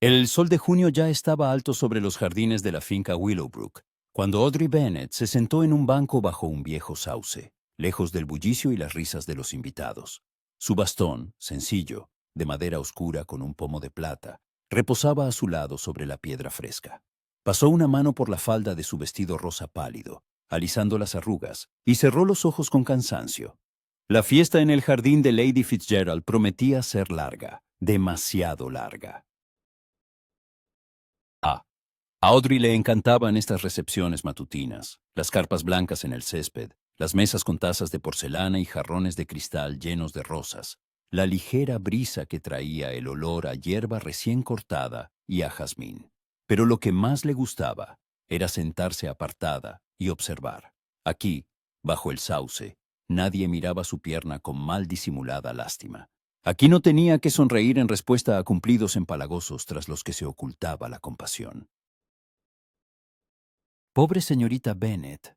El sol de junio ya estaba alto sobre los jardines de la finca Willowbrook, cuando Audrey Bennett se sentó en un banco bajo un viejo sauce, lejos del bullicio y las risas de los invitados. Su bastón, sencillo, de madera oscura con un pomo de plata, reposaba a su lado sobre la piedra fresca. Pasó una mano por la falda de su vestido rosa pálido, alisando las arrugas, y cerró los ojos con cansancio. La fiesta en el jardín de Lady Fitzgerald prometía ser larga, demasiado larga. A Audrey le encantaban estas recepciones matutinas, las carpas blancas en el césped, las mesas con tazas de porcelana y jarrones de cristal llenos de rosas, la ligera brisa que traía el olor a hierba recién cortada y a jazmín. Pero lo que más le gustaba era sentarse apartada y observar. Aquí, bajo el sauce, nadie miraba su pierna con mal disimulada lástima. Aquí no tenía que sonreír en respuesta a cumplidos empalagosos tras los que se ocultaba la compasión. Pobre señorita Bennet.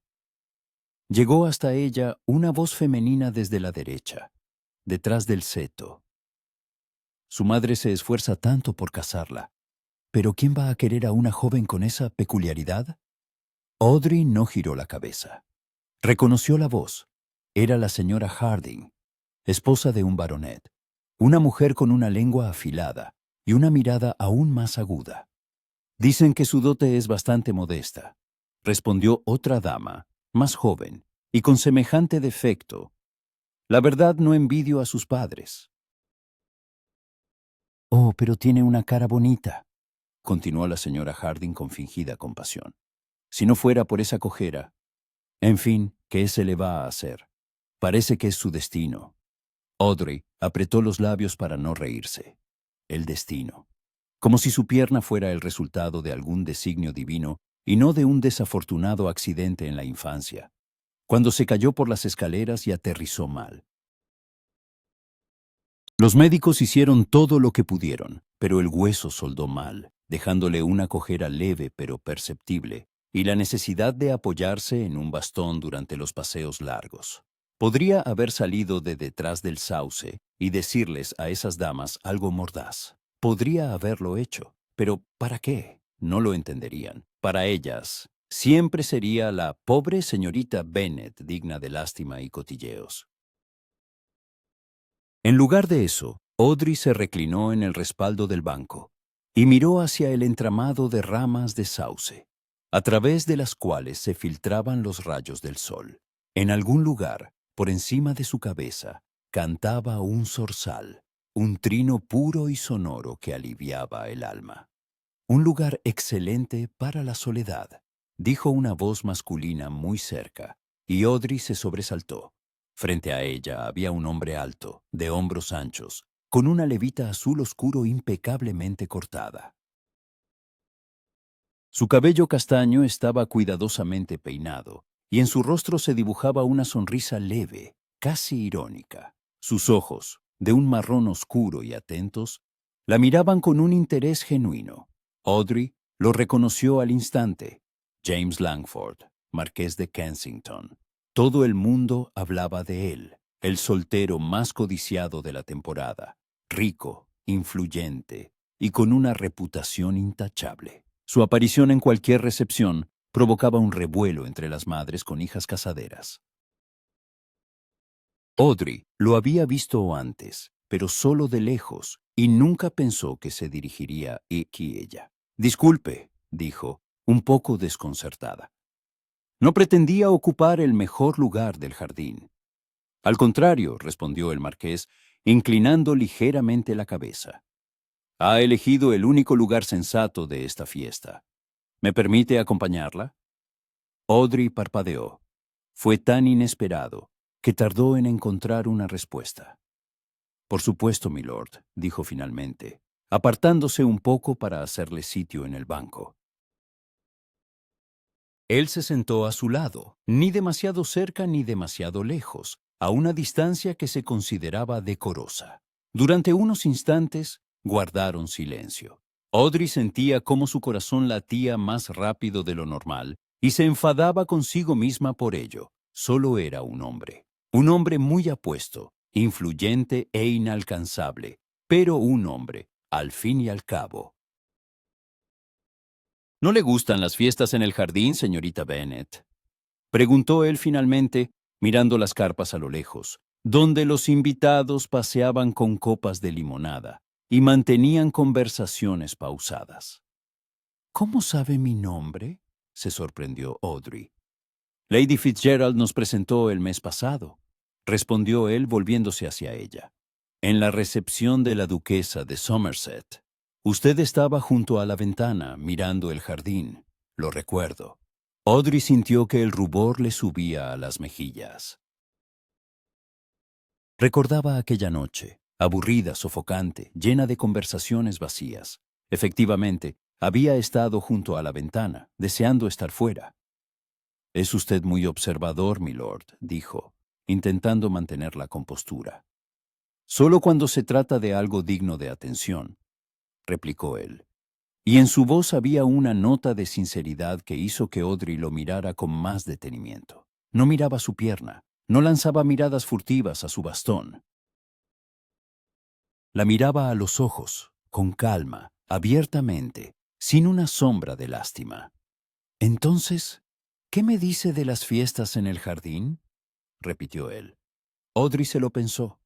Llegó hasta ella una voz femenina desde la derecha, detrás del seto. Su madre se esfuerza tanto por casarla, pero ¿quién va a querer a una joven con esa peculiaridad? Audrey no giró la cabeza. Reconoció la voz. Era la señora Harding, esposa de un baronet, una mujer con una lengua afilada y una mirada aún más aguda. Dicen que su dote es bastante modesta, respondió otra dama, más joven, y con semejante defecto. La verdad no envidio a sus padres. Oh, pero tiene una cara bonita, continuó la señora Harding con fingida compasión. Si no fuera por esa cojera. En fin, ¿qué se le va a hacer? Parece que es su destino. Audrey apretó los labios para no reírse. El destino. Como si su pierna fuera el resultado de algún designio divino y no de un desafortunado accidente en la infancia, cuando se cayó por las escaleras y aterrizó mal. Los médicos hicieron todo lo que pudieron, pero el hueso soldó mal, dejándole una cojera leve pero perceptible, y la necesidad de apoyarse en un bastón durante los paseos largos. Podría haber salido de detrás del sauce y decirles a esas damas algo mordaz. Podría haberlo hecho, pero ¿para qué? No lo entenderían. Para ellas, siempre sería la pobre señorita Bennet digna de lástima y cotilleos. En lugar de eso, Audrey se reclinó en el respaldo del banco y miró hacia el entramado de ramas de sauce, a través de las cuales se filtraban los rayos del sol. En algún lugar, por encima de su cabeza, cantaba un zorzal, un trino puro y sonoro que aliviaba el alma. Un lugar excelente para la soledad, dijo una voz masculina muy cerca, y Audrey se sobresaltó. Frente a ella había un hombre alto, de hombros anchos, con una levita azul oscuro impecablemente cortada. Su cabello castaño estaba cuidadosamente peinado, y en su rostro se dibujaba una sonrisa leve, casi irónica. Sus ojos, de un marrón oscuro y atentos, la miraban con un interés genuino. Audrey lo reconoció al instante. James Langford, marqués de Kensington. Todo el mundo hablaba de él, el soltero más codiciado de la temporada, rico, influyente y con una reputación intachable. Su aparición en cualquier recepción provocaba un revuelo entre las madres con hijas casaderas. Audrey lo había visto antes, pero solo de lejos, y nunca pensó que se dirigiría aquí ella. Disculpe, dijo, un poco desconcertada. No pretendía ocupar el mejor lugar del jardín. Al contrario, respondió el marqués, inclinando ligeramente la cabeza. Ha elegido el único lugar sensato de esta fiesta. ¿Me permite acompañarla? Audrey parpadeó. Fue tan inesperado que tardó en encontrar una respuesta. Por supuesto, milord, dijo finalmente, apartándose un poco para hacerle sitio en el banco. Él se sentó a su lado, ni demasiado cerca ni demasiado lejos, a una distancia que se consideraba decorosa. Durante unos instantes guardaron silencio. Audrey sentía cómo su corazón latía más rápido de lo normal y se enfadaba consigo misma por ello. Solo era un hombre muy apuesto, influyente e inalcanzable, pero un hombre, al fin y al cabo. ¿No le gustan las fiestas en el jardín, señorita Bennet? Preguntó él finalmente, mirando las carpas a lo lejos, donde los invitados paseaban con copas de limonada y mantenían conversaciones pausadas. ¿Cómo sabe mi nombre?, se sorprendió Audrey. Lady Fitzgerald nos presentó el mes pasado, respondió él volviéndose hacia ella. En la recepción de la duquesa de Somerset. Usted estaba junto a la ventana, mirando el jardín. Lo recuerdo. Audrey sintió que el rubor le subía a las mejillas. Recordaba aquella noche, aburrida, sofocante, llena de conversaciones vacías. Efectivamente, había estado junto a la ventana, deseando estar fuera. «Es usted muy observador, milord», dijo, intentando mantener la compostura. «Solo cuando se trata de algo digno de atención», replicó él. Y en su voz había una nota de sinceridad que hizo que Audrey lo mirara con más detenimiento. No miraba su pierna, no lanzaba miradas furtivas a su bastón. La miraba a los ojos, con calma, abiertamente, sin una sombra de lástima. «Entonces, ¿qué me dice de las fiestas en el jardín?», repitió él. Audrey se lo pensó.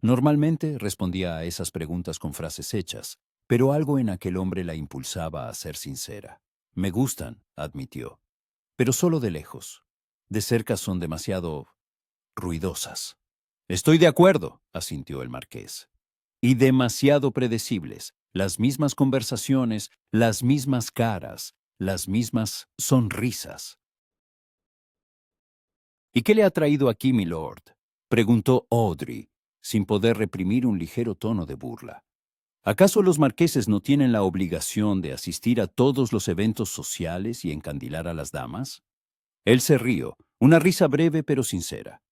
Normalmente respondía a esas preguntas con frases hechas, pero algo en aquel hombre la impulsaba a ser sincera. «Me gustan», admitió, «pero solo de lejos. De cerca son demasiado ruidosas». «Estoy de acuerdo», asintió el marqués. «Y demasiado predecibles. Las mismas conversaciones, las mismas caras, las mismas sonrisas». «¿Y qué le ha traído aquí, milord?», preguntó Audrey, sin poder reprimir un ligero tono de burla. ¿Acaso los marqueses no tienen la obligación de asistir a todos los eventos sociales y encandilar a las damas? Él se rió, una risa breve pero sincera.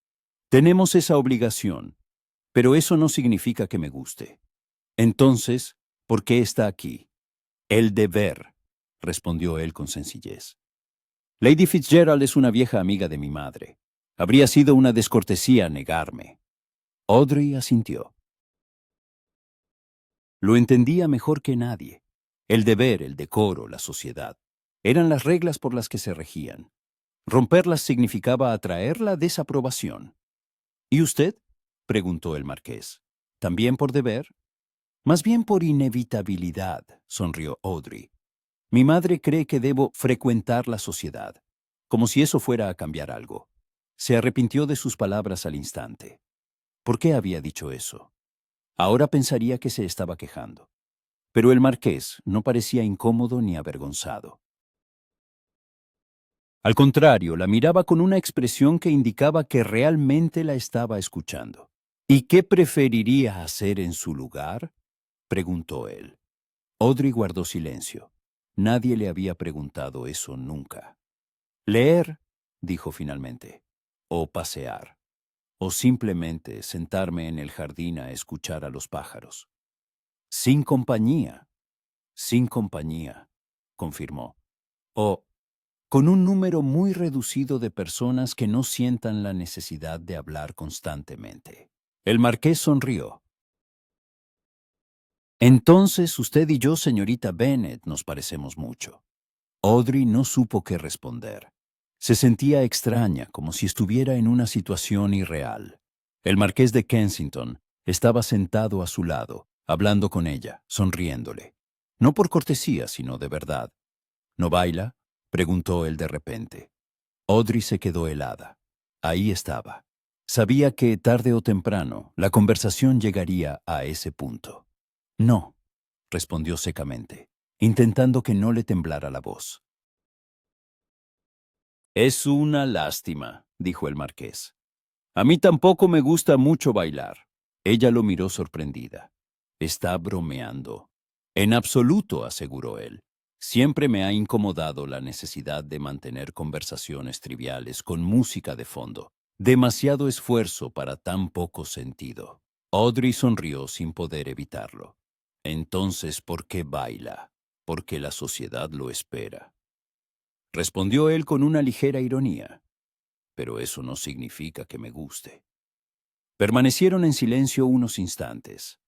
«Tenemos esa obligación, pero eso no significa que me guste». «Entonces, ¿por qué está aquí?». «El deber», respondió él con sencillez. «Lady Fitzgerald es una vieja amiga de mi madre. Habría sido una descortesía negarme». Audrey asintió. Lo entendía mejor que nadie. El deber, el decoro, la sociedad, eran las reglas por las que se regían. Romperlas significaba atraer la desaprobación. «¿Y usted?», preguntó el marqués. «¿También por deber?». «Más bien por inevitabilidad», sonrió Audrey. «Mi madre cree que debo frecuentar la sociedad, como si eso fuera a cambiar algo». Se arrepintió de sus palabras al instante. ¿Por qué había dicho eso? Ahora pensaría que se estaba quejando. Pero el marqués no parecía incómodo ni avergonzado. Al contrario, la miraba con una expresión que indicaba que realmente la estaba escuchando. «¿Y qué preferiría hacer en su lugar?», preguntó él. Audrey guardó silencio. Nadie le había preguntado eso nunca. «Leer», dijo finalmente, «o pasear, o simplemente sentarme en el jardín a escuchar a los pájaros». «Sin compañía», confirmó. «O con un número muy reducido de personas que no sientan la necesidad de hablar constantemente». El marqués sonrió. «Entonces usted y yo, señorita Bennet, nos parecemos mucho». Audrey no supo qué responder. Se sentía extraña, como si estuviera en una situación irreal. El marqués de Kensington estaba sentado a su lado, hablando con ella, sonriéndole. No por cortesía, sino de verdad. «¿No baila?», preguntó él de repente. Audrey se quedó helada. Ahí estaba. Sabía que, tarde o temprano, la conversación llegaría a ese punto. «No», respondió secamente, intentando que no le temblara la voz. «Es una lástima», dijo el marqués. «A mí tampoco me gusta mucho bailar». Ella lo miró sorprendida. «Está bromeando». «En absoluto», aseguró él. «Siempre me ha incomodado la necesidad de mantener conversaciones triviales con música de fondo. Demasiado esfuerzo para tan poco sentido». Audrey sonrió sin poder evitarlo. «Entonces, ¿por qué baila?». «Porque la sociedad lo espera», respondió él con una ligera ironía. «Pero eso no significa que me guste». Permanecieron en silencio unos instantes.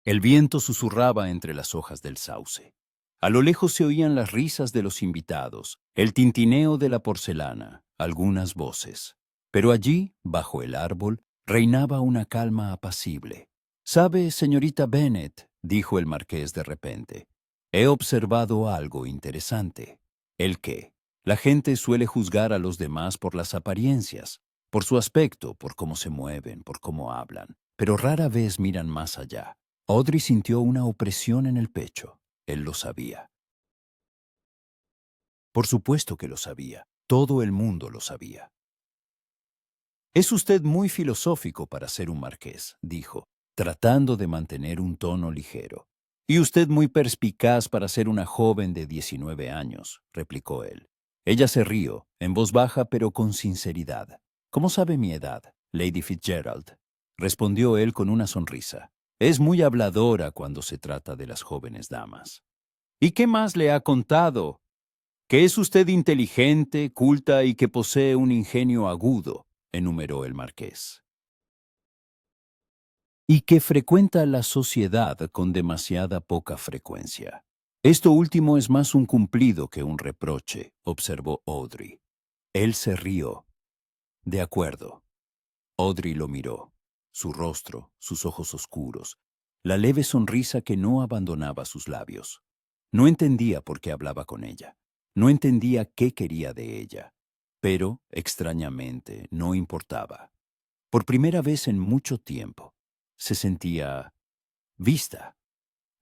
El viento susurraba entre las hojas del sauce. A lo lejos se oían las risas de los invitados, el tintineo de la porcelana, algunas voces. Pero allí, bajo el árbol, reinaba una calma apacible. «¿Sabe, señorita Bennet?», dijo el marqués de repente. «He observado algo interesante». «¿El qué?». La gente suele juzgar a los demás por las apariencias, por su aspecto, por cómo se mueven, por cómo hablan, pero rara vez miran más allá. Audrey sintió una opresión en el pecho. Él lo sabía. Por supuesto que lo sabía. Todo el mundo lo sabía. «Es usted muy filosófico para ser un marqués», dijo, tratando de mantener un tono ligero. «Y usted muy perspicaz para ser una joven de 19 años», replicó él. Ella se rió, en voz baja pero con sinceridad. «¿Cómo sabe mi edad, Lady Fitzgerald?», respondió él con una sonrisa. «Es muy habladora cuando se trata de las jóvenes damas». «¿Y qué más le ha contado?». «Que es usted inteligente, culta y que posee un ingenio agudo», enumeró el marqués. «Y que frecuenta la sociedad con demasiada poca frecuencia». «Esto último es más un cumplido que un reproche», observó Audrey. Él se rió. «De acuerdo». Audrey lo miró. Su rostro, sus ojos oscuros, la leve sonrisa que no abandonaba sus labios. No entendía por qué hablaba con ella. No entendía qué quería de ella. Pero, extrañamente, no importaba. Por primera vez en mucho tiempo, se sentía vista.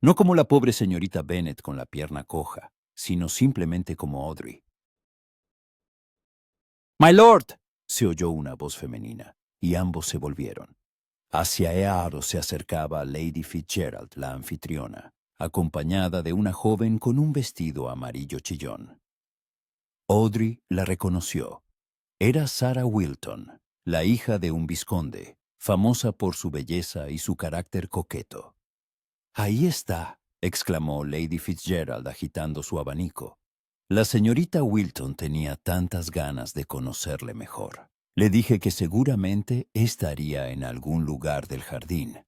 No como la pobre señorita Bennet con la pierna coja, sino simplemente como Audrey. «My lord», se oyó una voz femenina, y ambos se volvieron. Hacia Earo se acercaba Lady Fitzgerald, la anfitriona, acompañada de una joven con un vestido amarillo chillón. Audrey la reconoció. Era Sarah Wilton, la hija de un vizconde, famosa por su belleza y su carácter coqueto. «Ahí está», exclamó Lady Fitzgerald agitando su abanico. La señorita Wilton tenía tantas ganas de conocerle mejor. Le dije que seguramente estaría en algún lugar del jardín.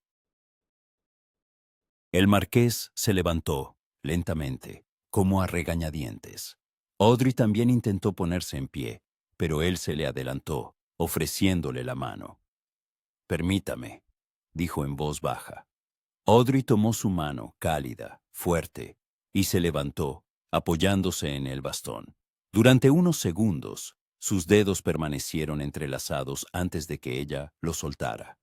El marqués se levantó, lentamente, como a regañadientes. Audrey también intentó ponerse en pie, pero él se le adelantó, ofreciéndole la mano. «Permítame», dijo en voz baja. Audrey tomó su mano, cálida, fuerte, y se levantó, apoyándose en el bastón. Durante unos segundos, sus dedos permanecieron entrelazados antes de que ella lo soltara.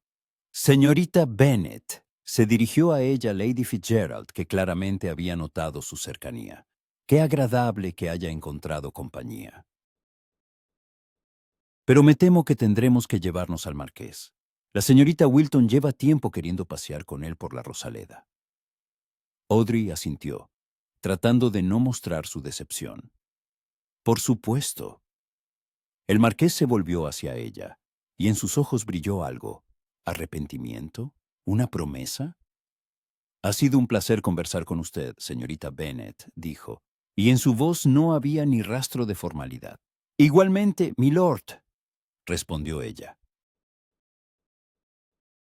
«Señorita Bennet», se dirigió a ella Lady Fitzgerald, que claramente había notado su cercanía. «Qué agradable que haya encontrado compañía. Pero me temo que tendremos que llevarnos al marqués. La señorita Wilton lleva tiempo queriendo pasear con él por la Rosaleda». Audrey asintió, tratando de no mostrar su decepción. «Por supuesto». El marqués se volvió hacia ella, y en sus ojos brilló algo. ¿Arrepentimiento? ¿Una promesa? «Ha sido un placer conversar con usted, señorita Bennet», dijo, y en su voz no había ni rastro de formalidad. «Igualmente, milord», respondió ella.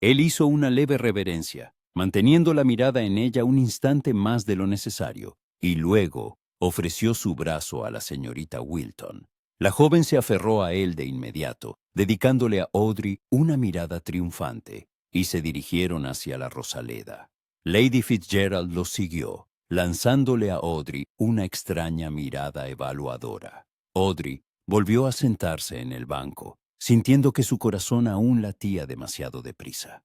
Él hizo una leve reverencia, manteniendo la mirada en ella un instante más de lo necesario, y luego ofreció su brazo a la señorita Wilton. La joven se aferró a él de inmediato, dedicándole a Audrey una mirada triunfante, y se dirigieron hacia la Rosaleda. Lady Fitzgerald los siguió, lanzándole a Audrey una extraña mirada evaluadora. Audrey volvió a sentarse en el banco, sintiendo que su corazón aún latía demasiado deprisa.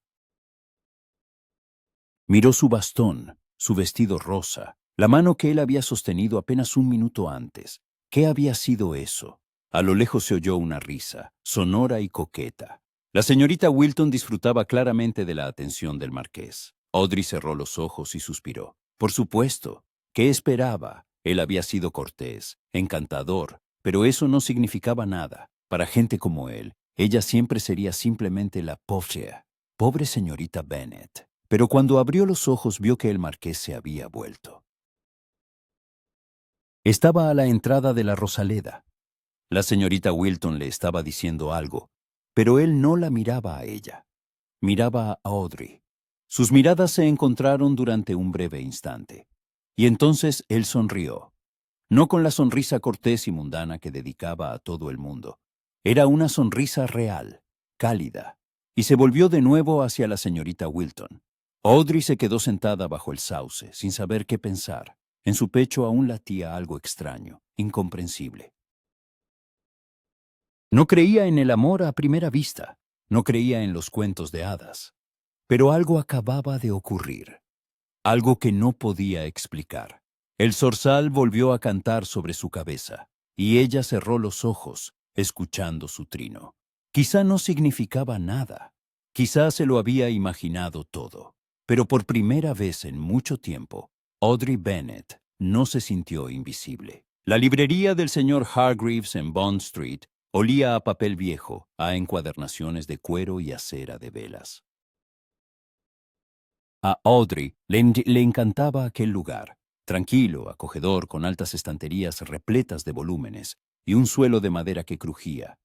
Miró su bastón, su vestido rosa, la mano que él había sostenido apenas un minuto antes. ¿Qué había sido eso? A lo lejos se oyó una risa, sonora y coqueta. La señorita Wilton disfrutaba claramente de la atención del marqués. Audrey cerró los ojos y suspiró. Por supuesto. ¿Qué esperaba? Él había sido cortés, encantador, pero eso no significaba nada. Para gente como él, ella siempre sería simplemente la pobre señorita Bennet. Pero cuando abrió los ojos vio que el marqués se había vuelto. Estaba a la entrada de la Rosaleda. La señorita Wilton le estaba diciendo algo, pero él no la miraba a ella. Miraba a Audrey. Sus miradas se encontraron durante un breve instante. Y entonces él sonrió. No con la sonrisa cortés y mundana que dedicaba a todo el mundo. Era una sonrisa real, cálida, y se volvió de nuevo hacia la señorita Wilton. Audrey se quedó sentada bajo el sauce, sin saber qué pensar. En su pecho aún latía algo extraño, incomprensible. No creía en el amor a primera vista, no creía en los cuentos de hadas. Pero algo acababa de ocurrir, algo que no podía explicar. El zorzal volvió a cantar sobre su cabeza, y ella cerró los ojos, escuchando su trino. Quizá no significaba nada, quizá se lo había imaginado todo, pero por primera vez en mucho tiempo, Audrey Bennett no se sintió invisible. La librería del señor Hargreaves en Bond Street olía a papel viejo, a encuadernaciones de cuero y a cera de velas. A Audrey le encantaba aquel lugar, tranquilo, acogedor, con altas estanterías repletas de volúmenes y un suelo de madera que crujía,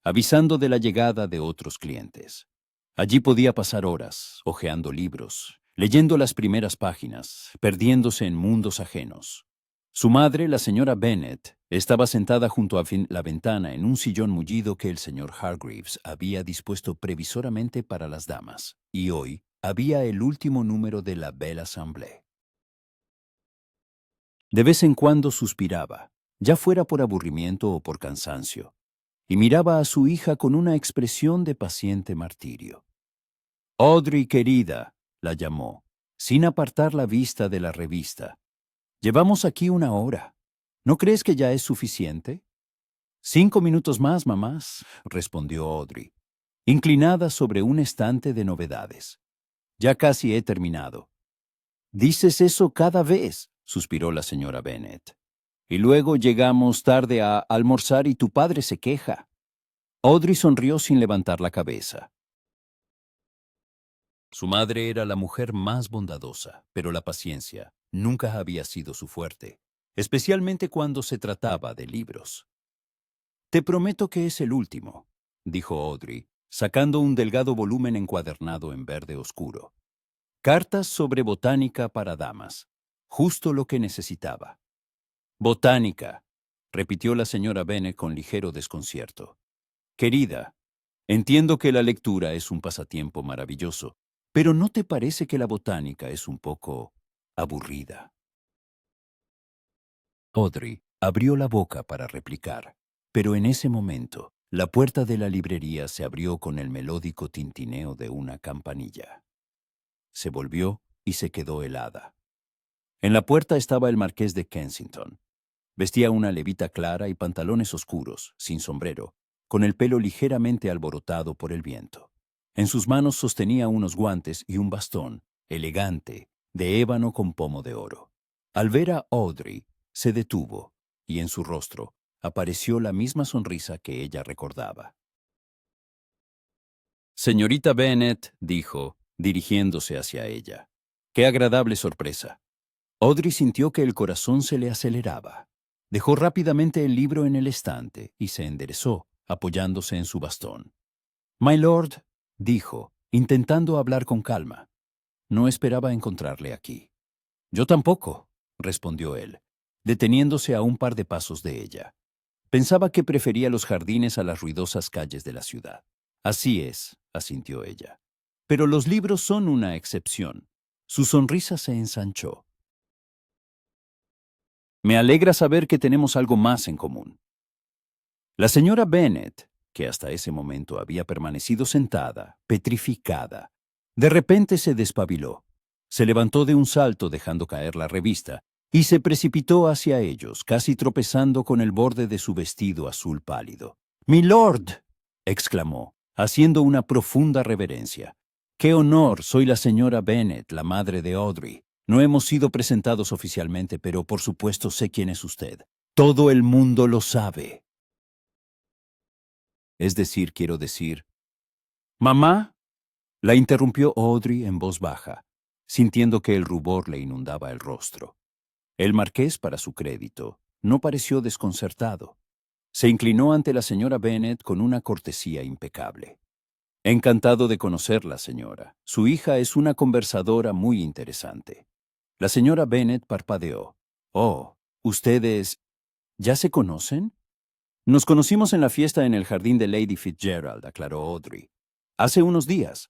avisando de la llegada de otros clientes. Allí podía pasar horas, hojeando libros, leyendo las primeras páginas, perdiéndose en mundos ajenos. Su madre, la señora Bennet, estaba sentada junto a la ventana en un sillón mullido que el señor Hargreaves había dispuesto previsoramente para las damas, y hoy había el último número de la Belle Assemblée. De vez en cuando suspiraba, ya fuera por aburrimiento o por cansancio, y miraba a su hija con una expresión de paciente martirio. Audrey, querida, la llamó, sin apartar la vista de la revista. Llevamos aquí 1 hora. ¿No crees que ya es suficiente? 5 minutos más, mamás, respondió Audrey, inclinada sobre un estante de novedades. Ya casi he terminado. Dices eso cada vez, suspiró la señora Bennet. Y luego llegamos tarde a almorzar y tu padre se queja. Audrey sonrió sin levantar la cabeza. Su madre era la mujer más bondadosa, pero la paciencia nunca había sido su fuerte, especialmente cuando se trataba de libros. Te prometo que es el último, dijo Audrey, sacando un delgado volumen encuadernado en verde oscuro. Cartas sobre botánica para damas. Justo lo que necesitaba. Botánica, repitió la señora Bennet con ligero desconcierto. Querida, entiendo que la lectura es un pasatiempo maravilloso, pero ¿no te parece que la botánica es un poco aburrida? Audrey abrió la boca para replicar, pero en ese momento la puerta de la librería se abrió con el melódico tintineo de una campanilla. Se volvió y se quedó helada. En la puerta estaba el marqués de Kensington. Vestía una levita clara y pantalones oscuros, sin sombrero, con el pelo ligeramente alborotado por el viento. En sus manos sostenía unos guantes y un bastón, elegante, de ébano con pomo de oro. Al ver a Audrey, se detuvo, y en su rostro apareció la misma sonrisa que ella recordaba. Señorita Bennet, dijo, dirigiéndose hacia ella. ¡Qué agradable sorpresa! Audrey sintió que el corazón se le aceleraba. Dejó rápidamente el libro en el estante y se enderezó, apoyándose en su bastón. My lord, dijo, intentando hablar con calma. No esperaba encontrarle aquí. Yo tampoco, respondió él, deteniéndose a un par de pasos de ella. Pensaba que prefería los jardines a las ruidosas calles de la ciudad. Así es, asintió ella. Pero los libros son una excepción. Su sonrisa se ensanchó. Me alegra saber que tenemos algo más en común. La señora Bennet, que hasta ese momento había permanecido sentada, petrificada, de repente se despabiló. Se levantó de un salto dejando caer la revista y se precipitó hacia ellos, casi tropezando con el borde de su vestido azul pálido. «¡Milord!», exclamó, haciendo una profunda reverencia. «¡Qué honor! Soy la señora Bennet, la madre de Audrey. No hemos sido presentados oficialmente, pero por supuesto sé quién es usted. Todo el mundo lo sabe». Es decir, quiero decir... «¿Mamá?», la interrumpió Audrey en voz baja, sintiendo que el rubor le inundaba el rostro. El marqués, para su crédito, no pareció desconcertado. Se inclinó ante la señora Bennet con una cortesía impecable. «Encantado de conocerla, señora. Su hija es una conversadora muy interesante». La señora Bennet parpadeó. Oh, ¿ustedes ya se conocen? Nos conocimos en la fiesta en el jardín de Lady Fitzgerald, aclaró Audrey. Hace unos días.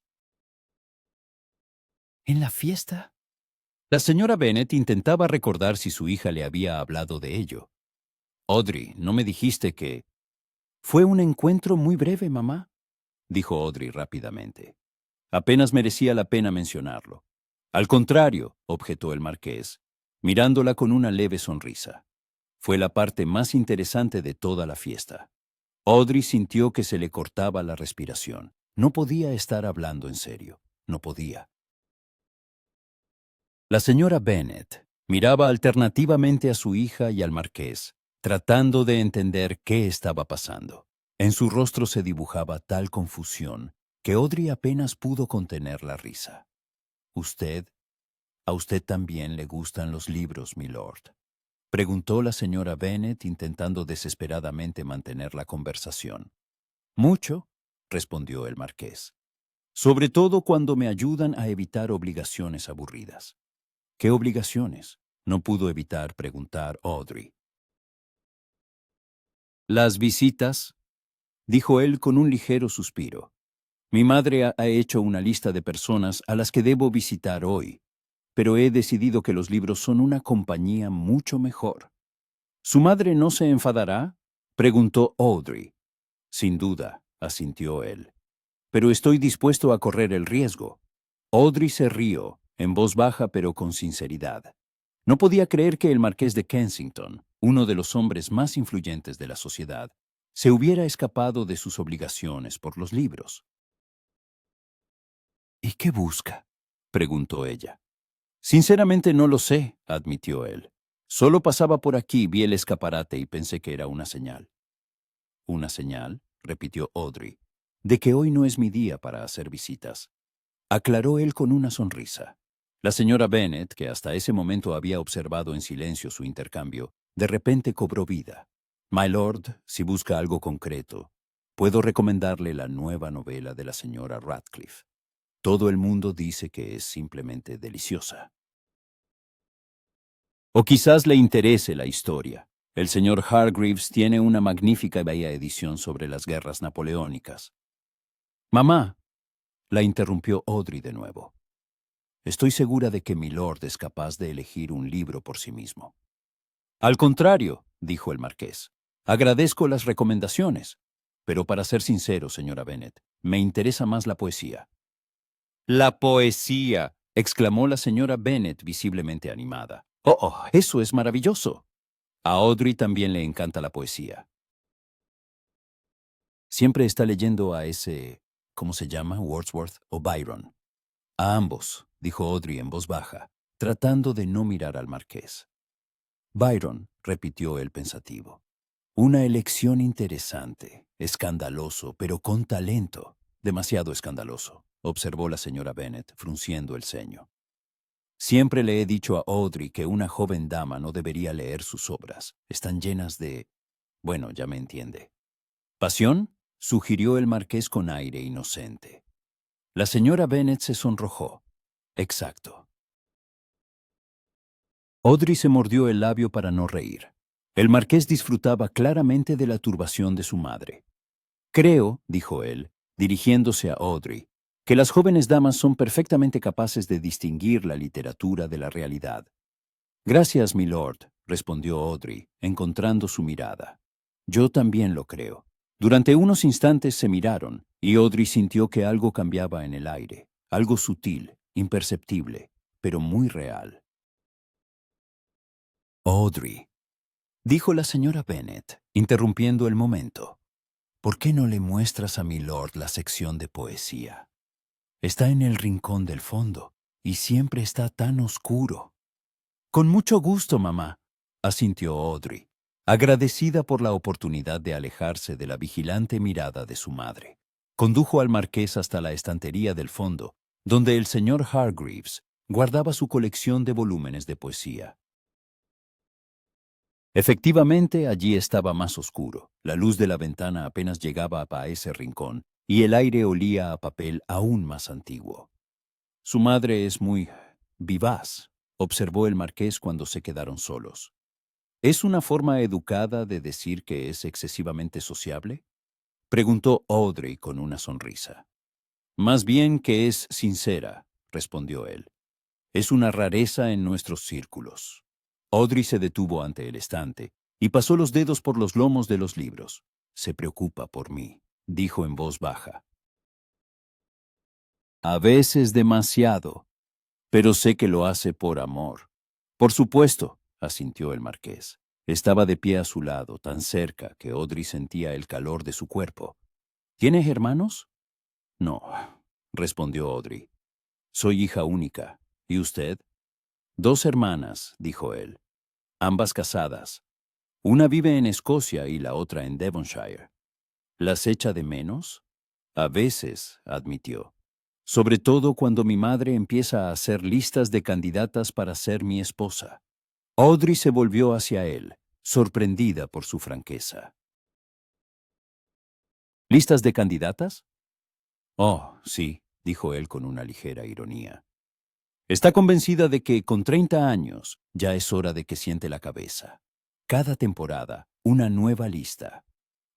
¿En la fiesta? La señora Bennet intentaba recordar si su hija le había hablado de ello. Audrey, ¿no me dijiste que... Fue un encuentro muy breve, mamá, dijo Audrey rápidamente. Apenas merecía la pena mencionarlo. Al contrario, objetó el marqués, mirándola con una leve sonrisa. Fue la parte más interesante de toda la fiesta. Audrey sintió que se le cortaba la respiración. No podía estar hablando en serio. No podía. La señora Bennet miraba alternativamente a su hija y al marqués, tratando de entender qué estaba pasando. En su rostro se dibujaba tal confusión que Audrey apenas pudo contener la risa. ¿Usted? ¿A usted también le gustan los libros, milord?, preguntó la señora Bennet intentando desesperadamente mantener la conversación. Mucho, respondió el marqués. Sobre todo cuando me ayudan a evitar obligaciones aburridas. ¿Qué obligaciones? No pudo evitar preguntar Audrey. Las visitas, dijo él con un ligero suspiro. Mi madre ha hecho una lista de personas a las que debo visitar hoy, pero he decidido que los libros son una compañía mucho mejor. ¿Su madre no se enfadará?, preguntó Audrey. Sin duda, asintió él. Pero estoy dispuesto a correr el riesgo. Audrey se rió, en voz baja pero con sinceridad. No podía creer que el marqués de Kensington, uno de los hombres más influyentes de la sociedad, se hubiera escapado de sus obligaciones por los libros. ¿Y qué busca?, preguntó ella. Sinceramente no lo sé, admitió él. Solo pasaba por aquí, vi el escaparate y pensé que era una señal. ¿Una señal?, repitió Audrey, de que hoy no es mi día para hacer visitas. Aclaró él con una sonrisa. La señora Bennet, que hasta ese momento había observado en silencio su intercambio, de repente cobró vida. My lord, si busca algo concreto, puedo recomendarle la nueva novela de la señora Radcliffe. Todo el mundo dice que es simplemente deliciosa. O quizás le interese la historia. El señor Hargreaves tiene una magnífica y bella edición sobre las guerras napoleónicas. Mamá, la interrumpió Audrey de nuevo. Estoy segura de que milord es capaz de elegir un libro por sí mismo. Al contrario, dijo el marqués, agradezco las recomendaciones, pero para ser sincero, señora Bennet, me interesa más la poesía. La poesía, exclamó la señora Bennet visiblemente animada. Oh, eso es maravilloso. A Audrey también le encanta la poesía. Siempre está leyendo a ese, ¿cómo se llama?, Wordsworth o Byron. A ambos, dijo Audrey en voz baja, tratando de no mirar al marqués. Byron, repitió el pensativo. Una elección interesante, escandaloso, pero con talento. Demasiado escandaloso, observó la señora Bennet, frunciendo el ceño. Siempre le he dicho a Audrey que una joven dama no debería leer sus obras. Están llenas de... Bueno, ya me entiende. ¿Pasión?, sugirió el marqués con aire inocente. La señora Bennet se sonrojó. Exacto. Audrey se mordió el labio para no reír. El marqués disfrutaba claramente de la turbación de su madre. Creo, dijo él, dirigiéndose a Audrey, que las jóvenes damas son perfectamente capaces de distinguir la literatura de la realidad. Gracias, milord, respondió Audrey, encontrando su mirada. Yo también lo creo. Durante unos instantes se miraron, y Audrey sintió que algo cambiaba en el aire, algo sutil, imperceptible, pero muy real. Audrey, dijo la señora Bennet, interrumpiendo el momento. ¿Por qué no le muestras a milord la sección de poesía? Está en el rincón del fondo, y siempre está tan oscuro. Con mucho gusto, mamá, asintió Audrey, agradecida por la oportunidad de alejarse de la vigilante mirada de su madre. Condujo al marqués hasta la estantería del fondo, donde el señor Hargreaves guardaba su colección de volúmenes de poesía. Efectivamente, allí estaba más oscuro. La luz de la ventana apenas llegaba a ese rincón, y el aire olía a papel aún más antiguo. Su madre es muy vivaz, observó el marqués cuando se quedaron solos. ¿Es una forma educada de decir que es excesivamente sociable? Preguntó Audrey con una sonrisa. Más bien que es sincera, respondió él. Es una rareza en nuestros círculos. Audrey se detuvo ante el estante y pasó los dedos por los lomos de los libros. Se preocupa por mí, dijo en voz baja. A veces demasiado, pero sé que lo hace por amor. Por supuesto, asintió el marqués. Estaba de pie a su lado, tan cerca que Audrey sentía el calor de su cuerpo. ¿Tiene hermanos? No, respondió Audrey. Soy hija única. ¿Y usted? 2 hermanas, dijo él, ambas casadas. Una vive en Escocia y la otra en Devonshire. ¿Las echa de menos? A veces, admitió. Sobre todo cuando mi madre empieza a hacer listas de candidatas para ser mi esposa. Audrey se volvió hacia él, sorprendida por su franqueza. ¿Listas de candidatas? Oh, sí, dijo él con una ligera ironía. Está convencida de que con 30 años ya es hora de que siente la cabeza. Cada temporada, una nueva lista.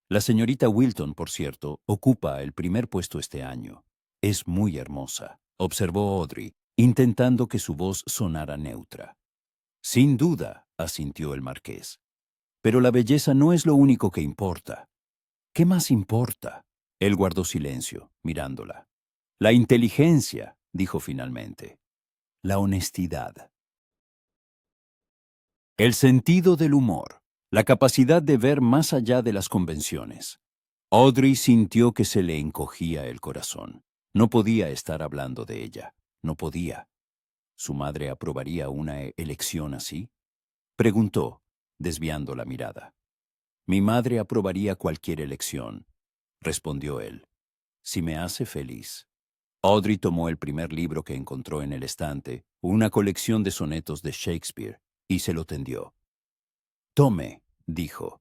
La señorita Wilton, por cierto, ocupa el primer puesto este año. Es muy hermosa, observó Audrey, intentando que su voz sonara neutra. Sin duda, asintió el marqués. Pero la belleza no es lo único que importa. ¿Qué más importa? Él guardó silencio, mirándola. La inteligencia, dijo finalmente. La honestidad. El sentido del humor. La capacidad de ver más allá de las convenciones. Audrey sintió que se le encogía el corazón. No podía estar hablando de ella. No podía. ¿Su madre aprobaría una elección así? Preguntó, desviando la mirada. Mi madre aprobaría cualquier elección, respondió él, si me hace feliz. Audrey tomó el primer libro que encontró en el estante, una colección de sonetos de Shakespeare, y se lo tendió. Tome, dijo.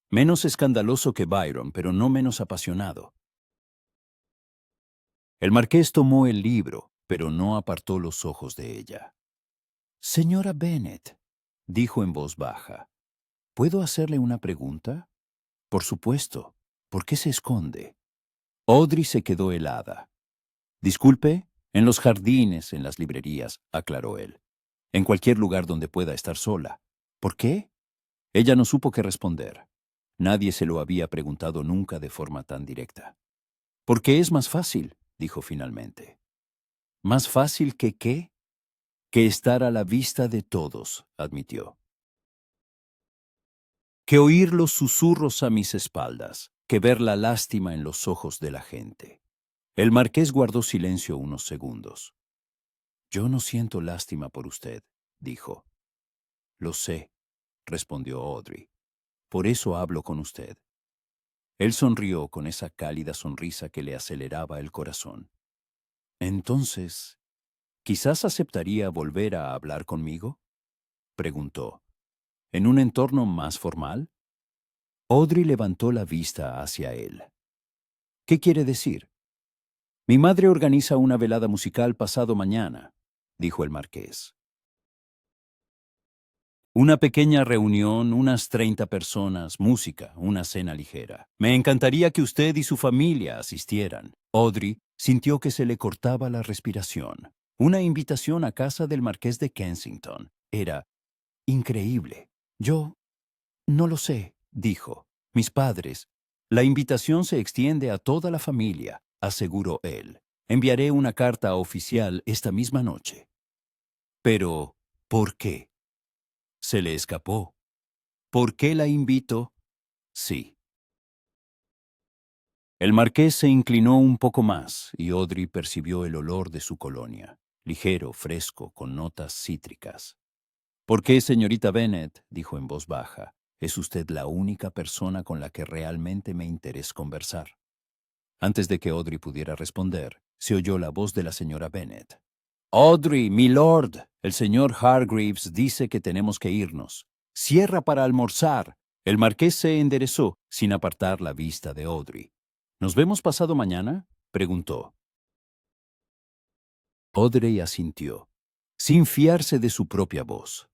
Menos escandaloso que Byron, pero no menos apasionado. El marqués tomó el libro, pero no apartó los ojos de ella. Señora Bennet, dijo en voz baja, ¿puedo hacerle una pregunta? Por supuesto. ¿Por qué se esconde? Audrey se quedó helada. Disculpe, en los jardines, en las librerías, aclaró él. En cualquier lugar donde pueda estar sola. ¿Por qué? Ella no supo qué responder. Nadie se lo había preguntado nunca de forma tan directa. Porque es más fácil, dijo finalmente. ¿Más fácil que qué? Que estar a la vista de todos, admitió. Que oír los susurros a mis espaldas, que ver la lástima en los ojos de la gente. El marqués guardó silencio unos segundos. Yo no siento lástima por usted, dijo. Lo sé, respondió Audrey. Por eso hablo con usted. Él sonrió con esa cálida sonrisa que le aceleraba el corazón. Entonces, ¿quizás aceptaría volver a hablar conmigo? Preguntó. ¿En un entorno más formal? Audrey levantó la vista hacia él. ¿Qué quiere decir? Mi madre organiza una velada musical pasado mañana, dijo el marqués. Una pequeña reunión, unas 30 personas, música, una cena ligera. Me encantaría que usted y su familia asistieran. Audrey sintió que se le cortaba la respiración. Una invitación a casa del marqués de Kensington. Era increíble. Yo no lo sé, dijo. Mis padres. La invitación se extiende a toda la familia, aseguró él. Enviaré una carta oficial esta misma noche. Pero, ¿por qué? Se le escapó. ¿Por qué la invito? Sí. El marqués se inclinó un poco más y Audrey percibió el olor de su colonia, ligero, fresco, con notas cítricas. ¿Por qué, señorita Bennet? Dijo en voz baja. Es usted la única persona con la que realmente me interesa conversar. Antes de que Audrey pudiera responder, se oyó la voz de la señora Bennet. Audrey, mi lord, el señor Hargreaves dice que tenemos que irnos. Cierra para almorzar. El marqués se enderezó, sin apartar la vista de Audrey. ¿Nos vemos pasado mañana? Preguntó. Audrey asintió. sin fiarse de su propia voz.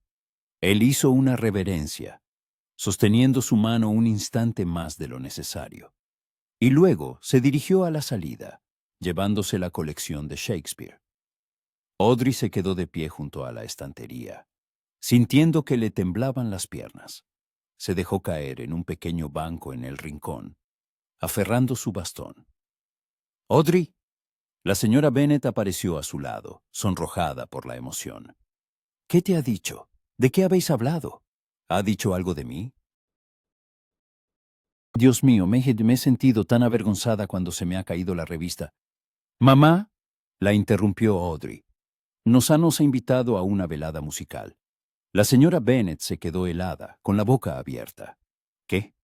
Él hizo una reverencia, sosteniendo su mano un instante más de lo necesario. Y luego se dirigió a la salida, llevándose la colección de Shakespeare. Audrey se quedó de pie junto a la estantería, sintiendo que le temblaban las piernas. Se dejó caer en un pequeño banco en el rincón, aferrando su bastón. «Audrey». La señora Bennet apareció a su lado, sonrojada por la emoción. «¿Qué te ha dicho? ¿De qué habéis hablado? ¿Ha dicho algo de mí?» «Dios mío, me he sentido tan avergonzada cuando se me ha caído la revista». «Mamá», la interrumpió Audrey, «nos ha invitado a una velada musical». La señora Bennet se quedó helada, con la boca abierta. «¿Qué?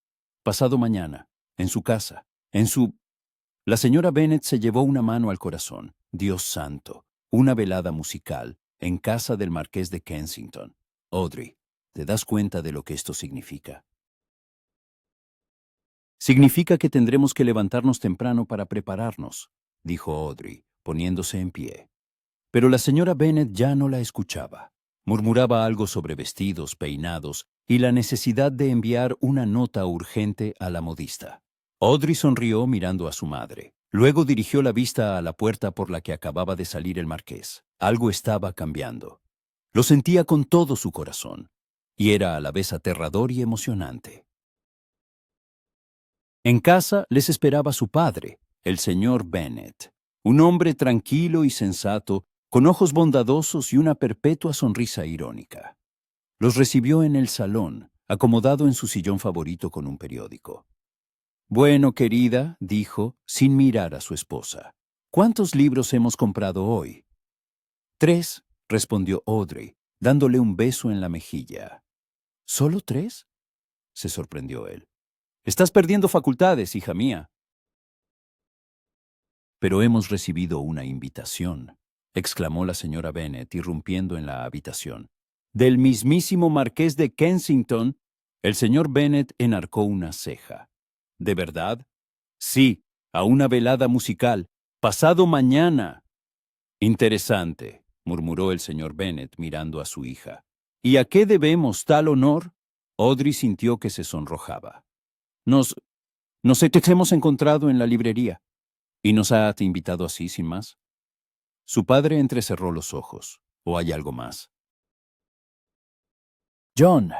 Pasado mañana, en su casa, en su...» La señora Bennet se llevó una mano al corazón. «Dios santo, una velada musical en casa del marqués de Kensington. Audrey, ¿te das cuenta de lo que esto significa?» «Significa que tendremos que levantarnos temprano para prepararnos», dijo Audrey, poniéndose en pie. Pero la señora Bennet ya no la escuchaba. Murmuraba algo sobre vestidos, peinados y la necesidad de enviar una nota urgente a la modista. Audrey sonrió mirando a su madre. Luego dirigió la vista a la puerta por la que acababa de salir el marqués. Algo estaba cambiando. Lo sentía con todo su corazón, y era a la vez aterrador y emocionante. En casa les esperaba su padre, el señor Bennet, un hombre tranquilo y sensato, con ojos bondadosos y una perpetua sonrisa irónica. Los recibió en el salón, acomodado en su sillón favorito con un periódico. «Bueno, querida», dijo, sin mirar a su esposa, «¿cuántos libros hemos comprado hoy?» «3», respondió Audrey, dándole un beso en la mejilla. «¿Solo 3?», se sorprendió él. «Estás perdiendo facultades, hija mía». «Pero hemos recibido una invitación», exclamó la señora Bennet, irrumpiendo en la habitación. «Del mismísimo marqués de Kensington». El señor Bennet enarcó una ceja. «¿De verdad?» «Sí, a una velada musical. Pasado mañana». «Interesante», murmuró el señor Bennet mirando a su hija. «¿Y a qué debemos tal honor?» Audrey sintió que se sonrojaba. Nos hemos encontrado en la librería. ¿Y nos ha invitado así, sin más?» Su padre entrecerró los ojos. ¿O hay algo más? «John»,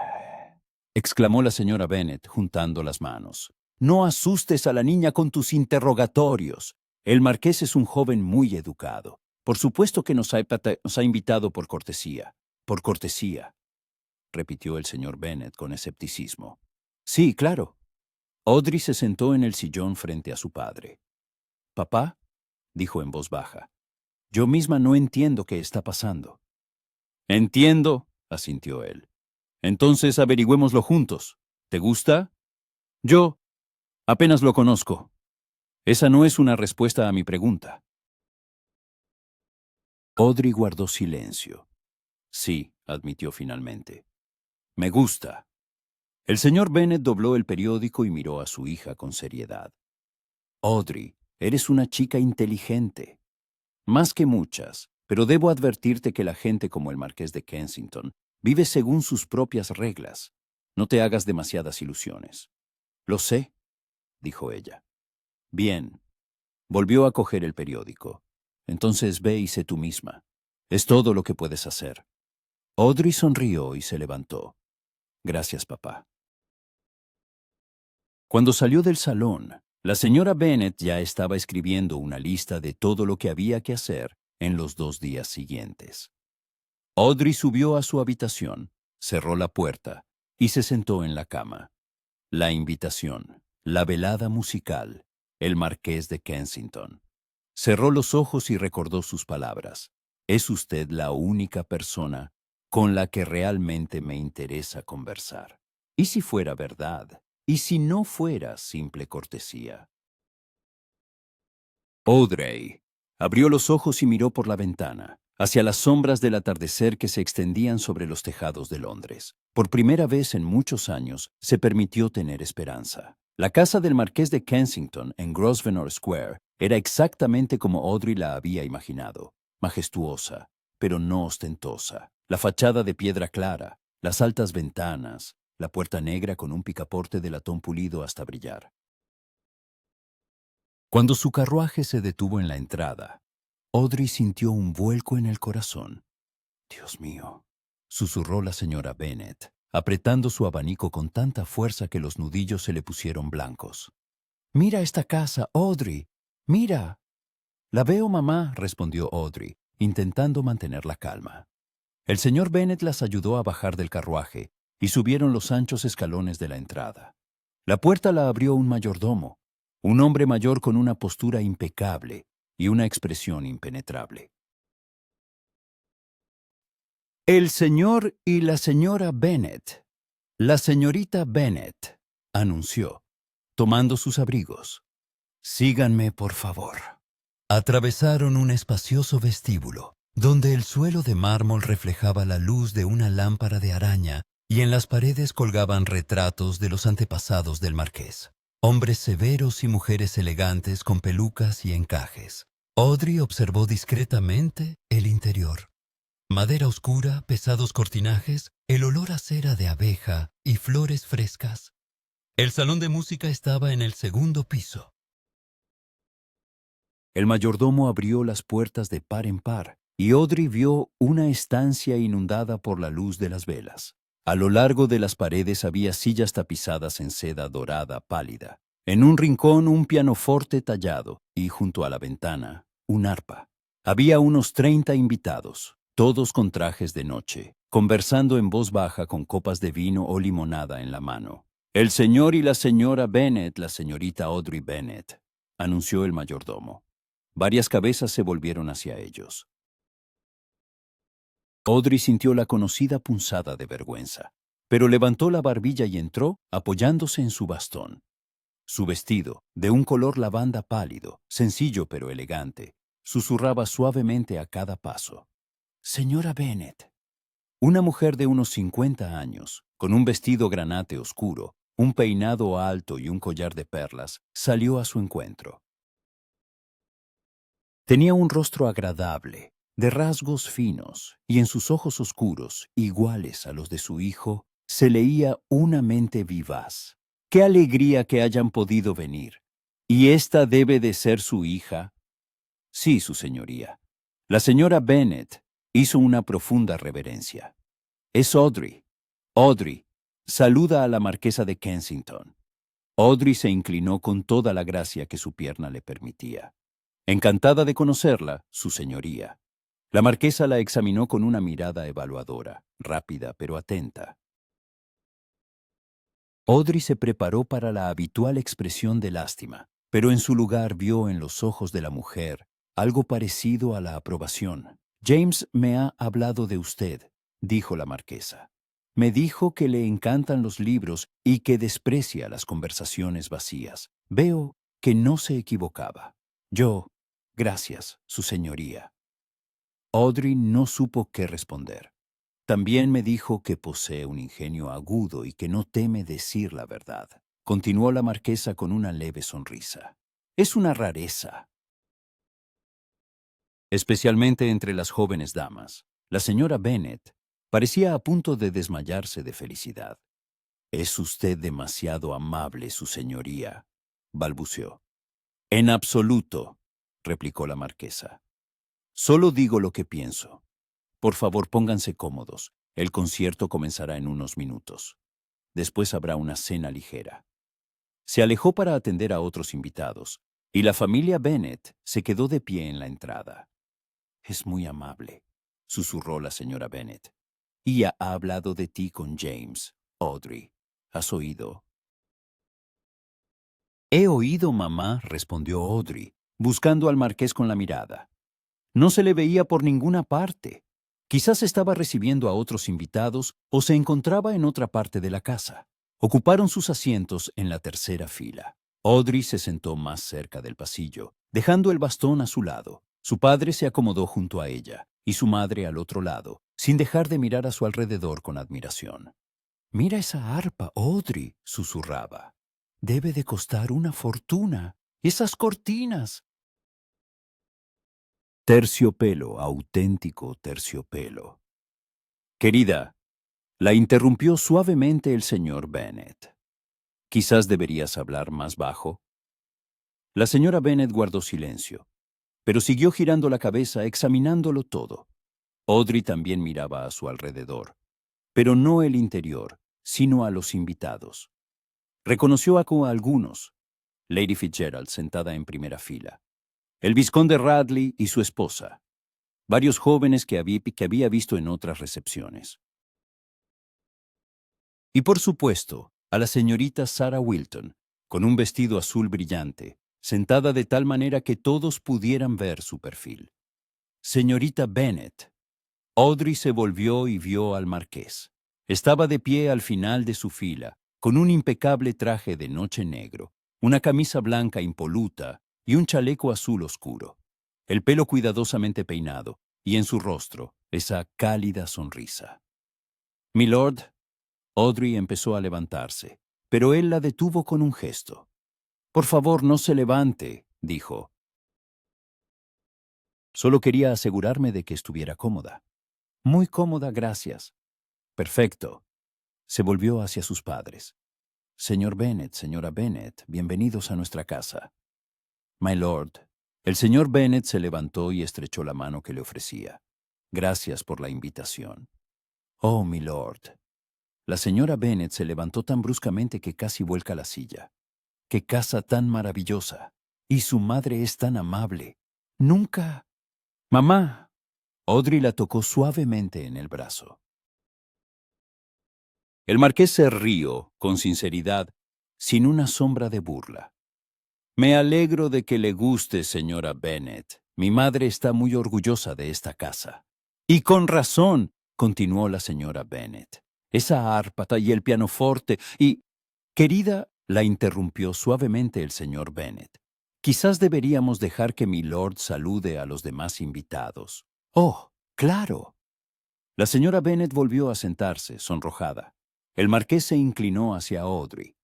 exclamó la señora Bennet, juntando las manos, «no asustes a la niña con tus interrogatorios. El marqués es un joven muy educado. Por supuesto que nos ha invitado por cortesía». «Por cortesía», repitió el señor Bennet con escepticismo. «Sí, claro». Audrey se sentó en el sillón frente a su padre. «Papá», dijo en voz baja, «yo misma no entiendo qué está pasando». «Entiendo», asintió él. «Entonces averigüémoslo juntos. ¿Te gusta?» «Yo apenas lo conozco». «Esa no es una respuesta a mi pregunta». Audrey guardó silencio. «Sí», admitió finalmente. «Me gusta». El señor Bennet dobló el periódico y miró a su hija con seriedad. «Audrey, eres una chica inteligente. Más que muchas, pero debo advertirte que la gente como el marqués de Kensington vive según sus propias reglas. No te hagas demasiadas ilusiones». «Lo sé», dijo ella. «Bien». Volvió a coger el periódico. «Entonces ve y sé tú misma. Es todo lo que puedes hacer». Audrey sonrió y se levantó. «Gracias, papá». Cuando salió del salón, la señora Bennet ya estaba escribiendo una lista de todo lo que había que hacer en los 2 días siguientes. Audrey subió a su habitación, cerró la puerta y se sentó en la cama. La invitación, la velada musical, el marqués de Kensington. Cerró los ojos y recordó sus palabras. «Es usted la única persona con la que realmente me interesa conversar». ¿Y si fuera verdad? ¿Y si no fuera simple cortesía? Audrey abrió los ojos y miró por la ventana, hacia las sombras del atardecer que se extendían sobre los tejados de Londres. Por primera vez en muchos años se permitió tener esperanza. La casa del marqués de Kensington en Grosvenor Square era exactamente como Audrey la había imaginado, majestuosa, pero no ostentosa. La fachada de piedra clara, las altas ventanas, la puerta negra con un picaporte de latón pulido hasta brillar. Cuando su carruaje se detuvo en la entrada, Audrey sintió un vuelco en el corazón. «Dios mío», susurró la señora Bennet, apretando su abanico con tanta fuerza que los nudillos se le pusieron blancos. «Mira esta casa, Audrey. Mira». «La veo, mamá», respondió Audrey, intentando mantener la calma. El señor Bennet las ayudó a bajar del carruaje y subieron los anchos escalones de la entrada. La puerta la abrió un mayordomo, un hombre mayor con una postura impecable y una expresión impenetrable. «El señor y la señora Bennet. La señorita Bennet», anunció, tomando sus abrigos. «Síganme, por favor». Atravesaron un espacioso vestíbulo, donde el suelo de mármol reflejaba la luz de una lámpara de araña y en las paredes colgaban retratos de los antepasados del marqués. Hombres severos y mujeres elegantes con pelucas y encajes. Audrey observó discretamente el interior. Madera oscura, pesados cortinajes, el olor a cera de abeja y flores frescas. El salón de música estaba en el segundo piso. El mayordomo abrió las puertas de par en par, y Audrey vio una estancia inundada por la luz de las velas. A lo largo de las paredes había sillas tapizadas en seda dorada pálida. En un rincón un pianoforte tallado, y junto a la ventana, un arpa. Había unos 30 invitados, todos con trajes de noche, conversando en voz baja con copas de vino o limonada en la mano. «El señor y la señora Bennet, la señorita Audrey Bennet», anunció el mayordomo. Varias cabezas se volvieron hacia ellos. Audrey sintió la conocida punzada de vergüenza, pero levantó la barbilla y entró apoyándose en su bastón. Su vestido, de un color lavanda pálido, sencillo pero elegante, susurraba suavemente a cada paso. «Señora Bennet». Una mujer de unos 50 años, con un vestido granate oscuro, un peinado alto y un collar de perlas, salió a su encuentro. Tenía un rostro agradable, de rasgos finos, y en sus ojos oscuros, iguales a los de su hijo, se leía una mente vivaz. «¡Qué alegría que hayan podido venir! ¿Y esta debe de ser su hija?» «Sí, su señoría». La señora Bennet hizo una profunda reverencia. «Es Audrey. Audrey, saluda a la marquesa de Kensington». Audrey se inclinó con toda la gracia que su pierna le permitía. «Encantada de conocerla, su señoría». La marquesa la examinó con una mirada evaluadora, rápida pero atenta. Audrey se preparó para la habitual expresión de lástima, pero en su lugar vio en los ojos de la mujer algo parecido a la aprobación. «James me ha hablado de usted», dijo la marquesa. «Me dijo que le encantan los libros y que desprecia las conversaciones vacías. Veo que no se equivocaba. Gracias, su señoría». Audrey no supo qué responder. «También me dijo que posee un ingenio agudo y que no teme decir la verdad», continuó la marquesa con una leve sonrisa. «Es una rareza, especialmente entre las jóvenes damas». La señora Bennet parecía a punto de desmayarse de felicidad. «Es usted demasiado amable, su señoría», balbuceó. «En absoluto», replicó la marquesa. «Solo digo lo que pienso. Por favor, pónganse cómodos. El concierto comenzará en unos minutos. Después habrá una cena ligera». Se alejó para atender a otros invitados, y la familia Bennet se quedó de pie en la entrada. «Es muy amable», susurró la señora Bennet. «Y ha hablado de ti con James, Audrey. ¿Has oído?» «He oído, mamá», respondió Audrey, buscando al marqués con la mirada. No se le veía por ninguna parte. Quizás estaba recibiendo a otros invitados o se encontraba en otra parte de la casa. Ocuparon sus asientos en la tercera fila. Audrey se sentó más cerca del pasillo, dejando el bastón a su lado. Su padre se acomodó junto a ella y su madre al otro lado, sin dejar de mirar a su alrededor con admiración. «Mira esa arpa, Audrey», susurraba. «Debe de costar una fortuna. Esas cortinas». Terciopelo, auténtico terciopelo. Querida, la interrumpió suavemente el señor Bennet. Quizás deberías hablar más bajo. La señora Bennet guardó silencio, pero siguió girando la cabeza examinándolo todo. Audrey también miraba a su alrededor, pero no el interior, sino a los invitados. Reconoció a algunos. Lady Fitzgerald sentada en primera fila. El vizconde Radley y su esposa. Varios jóvenes que había visto en otras recepciones. Y por supuesto, a la señorita Sarah Wilton, con un vestido azul brillante, sentada de tal manera que todos pudieran ver su perfil. Señorita Bennet. Audrey se volvió y vio al marqués. Estaba de pie al final de su fila, con un impecable traje de noche negro, una camisa blanca impoluta y un chaleco azul oscuro. El pelo cuidadosamente peinado, y en su rostro, esa cálida sonrisa. «Milord», Audrey empezó a levantarse, pero él la detuvo con un gesto. «Por favor, no se levante», dijo. «Solo quería asegurarme de que estuviera cómoda». «Muy cómoda, gracias». «Perfecto». Se volvió hacia sus padres. «Señor Bennet, señora Bennet, bienvenidos a nuestra casa». «My lord». El señor Bennet se levantó y estrechó la mano que le ofrecía. «Gracias por la invitación». «Oh, mi lord». La señora Bennet se levantó tan bruscamente que casi vuelca la silla. «¡Qué casa tan maravillosa! Y su madre es tan amable. Nunca...» «Mamá». Audrey la tocó suavemente en el brazo. El marqués se rió, con sinceridad, sin una sombra de burla. «Me alegro de que le guste, señora Bennet. Mi madre está muy orgullosa de esta casa». «Y con razón», continuó la señora Bennet. «Esa arpa y el pianoforte y...» «Querida», la interrumpió suavemente el señor Bennet. «Quizás deberíamos dejar que mi lord salude a los demás invitados». «Oh, claro». La señora Bennet volvió a sentarse, sonrojada. El marqués se inclinó hacia Audrey.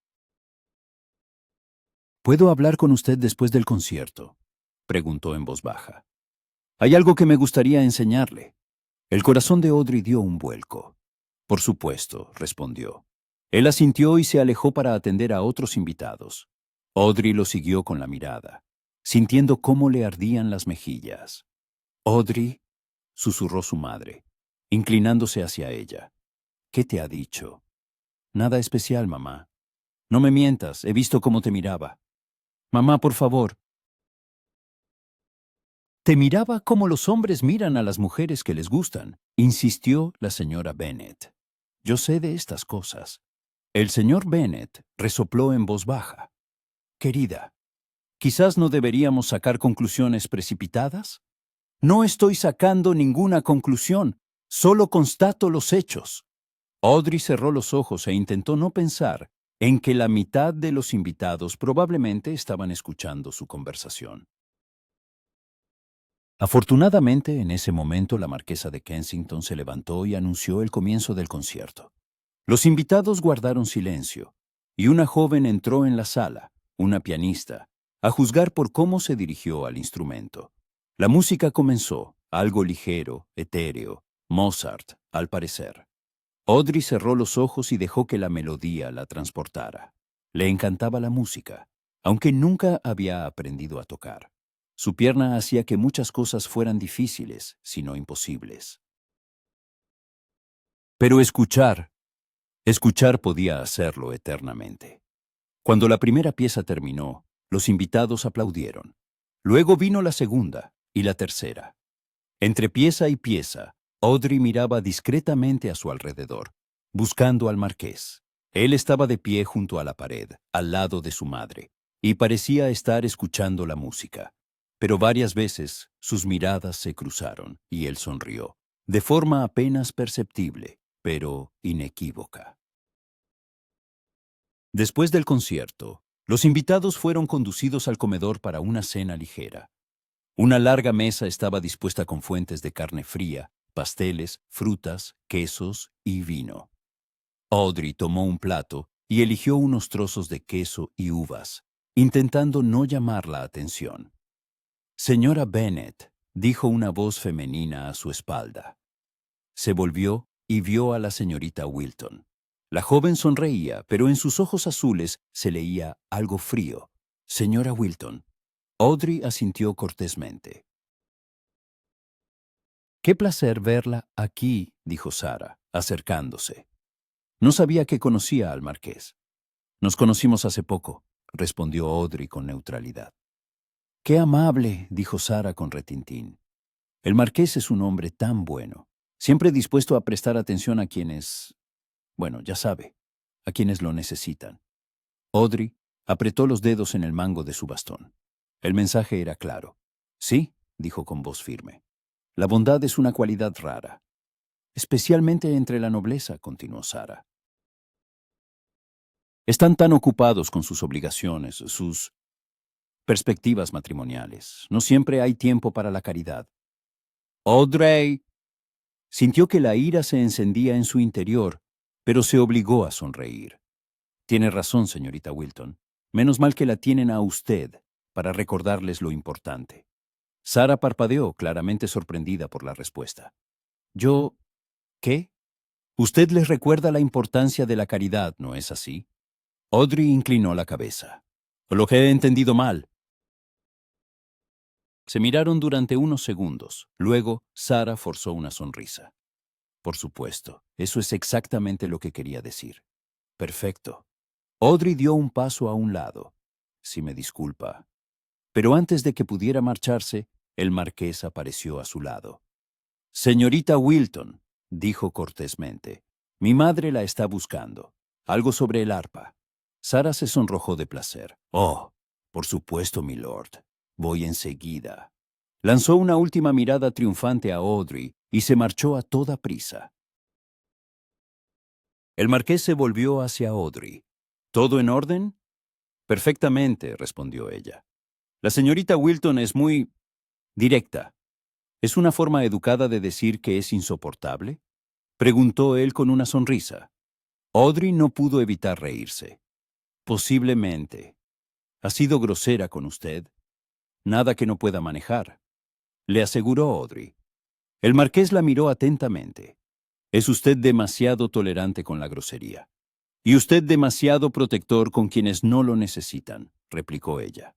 «¿Puedo hablar con usted después del concierto?», preguntó en voz baja. «Hay algo que me gustaría enseñarle». El corazón de Audrey dio un vuelco. «Por supuesto», respondió. Él asintió y se alejó para atender a otros invitados. Audrey lo siguió con la mirada, sintiendo cómo le ardían las mejillas. «Audrey», susurró su madre, inclinándose hacia ella. «¿Qué te ha dicho?» «Nada especial, mamá». «No me mientas, he visto cómo te miraba». «Mamá, por favor». «Te miraba como los hombres miran a las mujeres que les gustan», insistió la señora Bennet. «Yo sé de estas cosas». El señor Bennet resopló en voz baja. «Querida, quizás no deberíamos sacar conclusiones precipitadas». «No estoy sacando ninguna conclusión, solo constato los hechos». Audrey cerró los ojos e intentó no pensar en que la mitad de los invitados probablemente estaban escuchando su conversación. Afortunadamente, en ese momento la marquesa de Kensington se levantó y anunció el comienzo del concierto. Los invitados guardaron silencio, y una joven entró en la sala, una pianista, a juzgar por cómo se dirigió al instrumento. La música comenzó, algo ligero, etéreo, Mozart, al parecer. Audrey cerró los ojos y dejó que la melodía la transportara. Le encantaba la música, aunque nunca había aprendido a tocar. Su pierna hacía que muchas cosas fueran difíciles, si no imposibles. Pero escuchar podía hacerlo eternamente. Cuando la primera pieza terminó, los invitados aplaudieron. Luego vino la segunda y la tercera. Entre pieza y pieza, Audrey miraba discretamente a su alrededor, buscando al marqués. Él estaba de pie junto a la pared, al lado de su madre, y parecía estar escuchando la música. Pero varias veces sus miradas se cruzaron, y él sonrió, de forma apenas perceptible, pero inequívoca. Después del concierto, los invitados fueron conducidos al comedor para una cena ligera. Una larga mesa estaba dispuesta con fuentes de carne fría, pasteles, frutas, quesos y vino. Audrey tomó un plato y eligió unos trozos de queso y uvas, intentando no llamar la atención. «Señora Bennet», dijo una voz femenina a su espalda. Se volvió y vio a la señorita Wilton. La joven sonreía, pero en sus ojos azules se leía algo frío. Señora Wilton. Audrey asintió cortésmente. «Qué placer verla aquí», dijo Sara, acercándose. No sabía que conocía al marqués. «Nos conocimos hace poco», respondió Audrey con neutralidad. «Qué amable», dijo Sara con retintín. «El marqués es un hombre tan bueno, siempre dispuesto a prestar atención a quienes, bueno, ya sabe, a quienes lo necesitan». Audrey apretó los dedos en el mango de su bastón. El mensaje era claro. «Sí», dijo con voz firme. «La bondad es una cualidad rara, especialmente entre la nobleza», continuó Sara. «Están tan ocupados con sus obligaciones, sus perspectivas matrimoniales. No siempre hay tiempo para la caridad». «Audrey». Sintió que la ira se encendía en su interior, pero se obligó a sonreír. «Tiene razón, señorita Wilton. Menos mal que la tienen a usted para recordarles lo importante». Sara parpadeó, claramente sorprendida por la respuesta. «¿Yo qué? Usted les recuerda la importancia de la caridad, ¿no es así?» Audrey inclinó la cabeza. «Lo que he entendido mal». Se miraron durante unos segundos. Luego, Sara forzó una sonrisa. «Por supuesto, eso es exactamente lo que quería decir». «Perfecto». Audrey dio un paso a un lado. «Si me disculpa». Pero antes de que pudiera marcharse, el marqués apareció a su lado. «Señorita Wilton», dijo cortésmente, «mi madre la está buscando. Algo sobre el arpa». Sara se sonrojó de placer. «Oh, por supuesto, milord. Voy enseguida». Lanzó una última mirada triunfante a Audrey y se marchó a toda prisa. El marqués se volvió hacia Audrey. «¿Todo en orden?» «Perfectamente», respondió ella. «La señorita Wilton es muy directa». «¿Es una forma educada de decir que es insoportable?», preguntó él con una sonrisa. Audrey no pudo evitar reírse. «Posiblemente. ¿Ha sido grosera con usted?» «Nada que no pueda manejar», le aseguró Audrey. El marqués la miró atentamente. «Es usted demasiado tolerante con la grosería. Y usted demasiado protector con quienes no lo necesitan», replicó ella.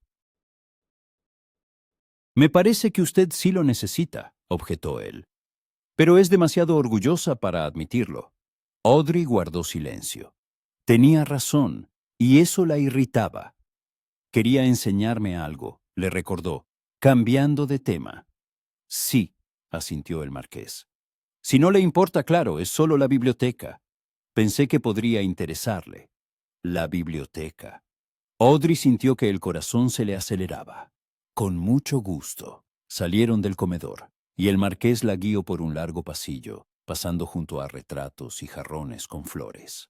«Me parece que usted sí lo necesita», objetó él. «Pero es demasiado orgullosa para admitirlo». Audrey guardó silencio. Tenía razón, y eso la irritaba. «Quería enseñarme algo», le recordó, cambiando de tema. «Sí», asintió el marqués. «Si no le importa, claro, es solo la biblioteca. Pensé que podría interesarle». La biblioteca. Audrey sintió que el corazón se le aceleraba. «Con mucho gusto». Salieron del comedor, y el marqués la guió por un largo pasillo, pasando junto a retratos y jarrones con flores.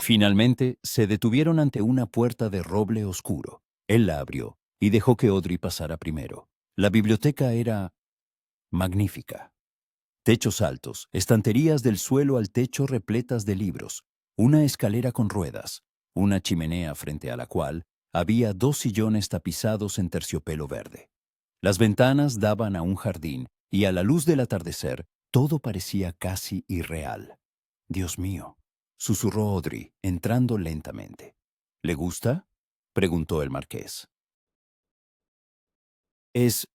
Finalmente, se detuvieron ante una puerta de roble oscuro. Él la abrió y dejó que Audrey pasara primero. La biblioteca era magnífica. Techos altos, estanterías del suelo al techo repletas de libros, una escalera con ruedas, una chimenea frente a la cual había 2 sillones tapizados en terciopelo verde. Las ventanas daban a un jardín y a la luz del atardecer todo parecía casi irreal. «Dios mío», susurró Audrey, entrando lentamente. «¿Le gusta?», preguntó el marqués. «Es...»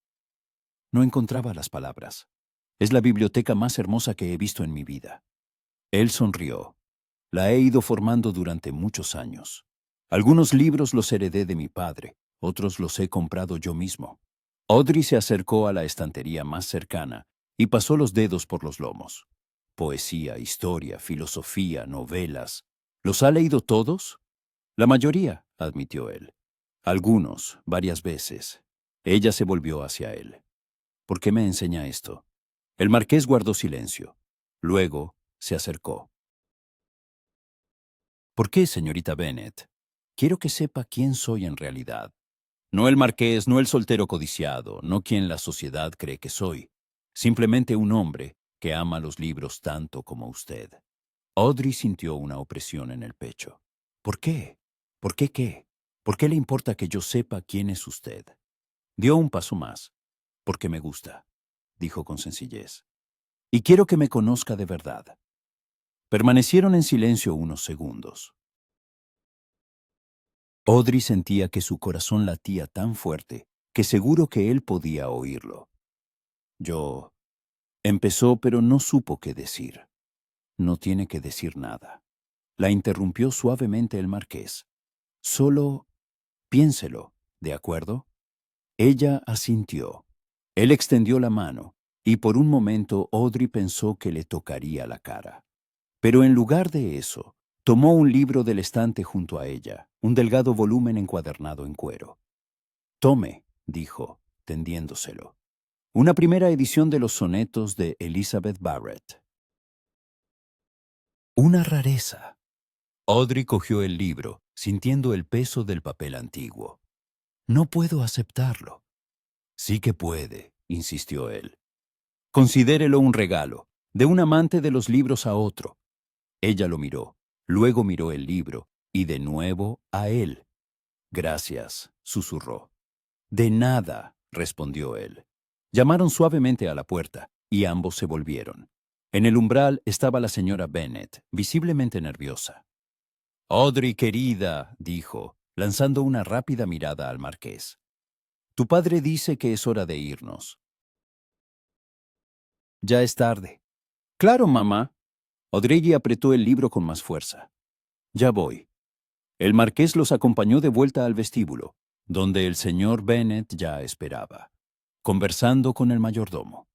No encontraba las palabras. «Es la biblioteca más hermosa que he visto en mi vida». Él sonrió. «La he ido formando durante muchos años. Algunos libros los heredé de mi padre, otros los he comprado yo mismo». Audrey se acercó a la estantería más cercana y pasó los dedos por los lomos. «Poesía, historia, filosofía, novelas. ¿Los ha leído todos?» «La mayoría», admitió él. «Algunos, varias veces». Ella se volvió hacia él. «¿Por qué me enseña esto?». El marqués guardó silencio. Luego se acercó. «¿Por qué, señorita Bennet? Quiero que sepa quién soy en realidad. No el marqués, no el soltero codiciado, no quien la sociedad cree que soy. Simplemente un hombre que ama los libros tanto como usted». Audrey sintió una opresión en el pecho. «¿Por qué? ¿Por qué qué? ¿Por qué le importa que yo sepa quién es usted?». Dio un paso más. Porque me gusta, dijo con sencillez. Y quiero que me conozca de verdad. Permanecieron en silencio unos segundos. Audrey sentía que su corazón latía tan fuerte que seguro que él podía oírlo. Yo... Empezó, pero no supo qué decir. No tiene que decir nada. La interrumpió suavemente el marqués. Solo piénselo, ¿de acuerdo? Ella asintió. Él extendió la mano, y por un momento Audrey pensó que le tocaría la cara. Pero en lugar de eso, tomó un libro del estante junto a ella, un delgado volumen encuadernado en cuero. Tome, dijo, tendiéndoselo. Una primera edición de los sonetos de Elizabeth Barrett. Una rareza. Audrey cogió el libro, sintiendo el peso del papel antiguo. No puedo aceptarlo. Sí que puede, insistió él. Considérelo un regalo, de un amante de los libros a otro. Ella lo miró, luego miró el libro, y de nuevo a él. Gracias, susurró. De nada, respondió él. Llamaron suavemente a la puerta, y ambos se volvieron. En el umbral estaba la señora Bennet, visiblemente nerviosa. Audrey, querida, dijo, lanzando una rápida mirada al marqués. Tu padre dice que es hora de irnos. Ya es tarde. Claro, mamá. Audrey apretó el libro con más fuerza. Ya voy. El marqués los acompañó de vuelta al vestíbulo, donde el señor Bennet ya esperaba, conversando con el mayordomo.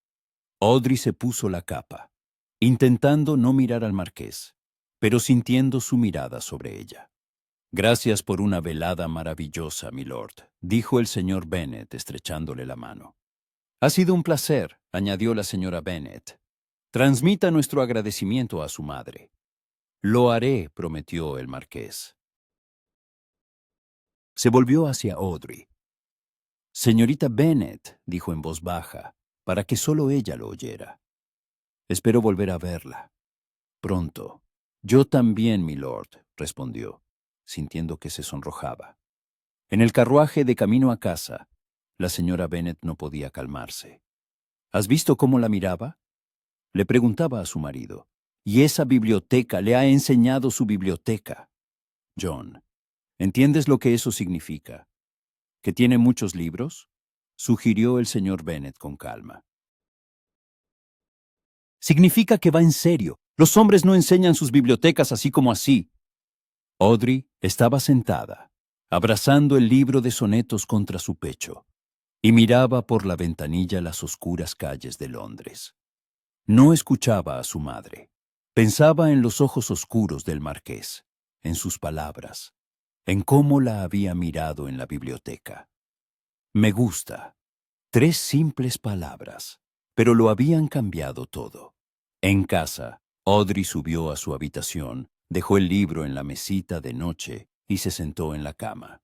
Audrey se puso la capa, intentando no mirar al marqués, pero sintiendo su mirada sobre ella. Gracias por una velada maravillosa, milord, dijo el señor Bennet, estrechándole la mano. Ha sido un placer, añadió la señora Bennet. Transmita nuestro agradecimiento a su madre. Lo haré, prometió el marqués. Se volvió hacia Audrey. Señorita Bennet, dijo en voz baja, para que solo ella lo oyera. Espero volver a verla. Pronto. Yo también, milord, respondió, sintiendo que se sonrojaba. En el carruaje de camino a casa, la señora Bennet no podía calmarse. ¿Has visto cómo la miraba? Le preguntaba a su marido. Y esa biblioteca le ha enseñado su biblioteca. John, ¿entiendes lo que eso significa? ¿Que tiene muchos libros? Sugirió el señor Bennet con calma. Significa que va en serio. Los hombres no enseñan sus bibliotecas así como así. Audrey estaba sentada, abrazando el libro de sonetos contra su pecho, y miraba por la ventanilla las oscuras calles de Londres. No escuchaba a su madre. Pensaba en los ojos oscuros del marqués, en sus palabras, en cómo la había mirado en la biblioteca. Me gusta. 3 simples palabras, pero lo habían cambiado todo. En casa, Audrey subió a su habitación, dejó el libro en la mesita de noche y se sentó en la cama.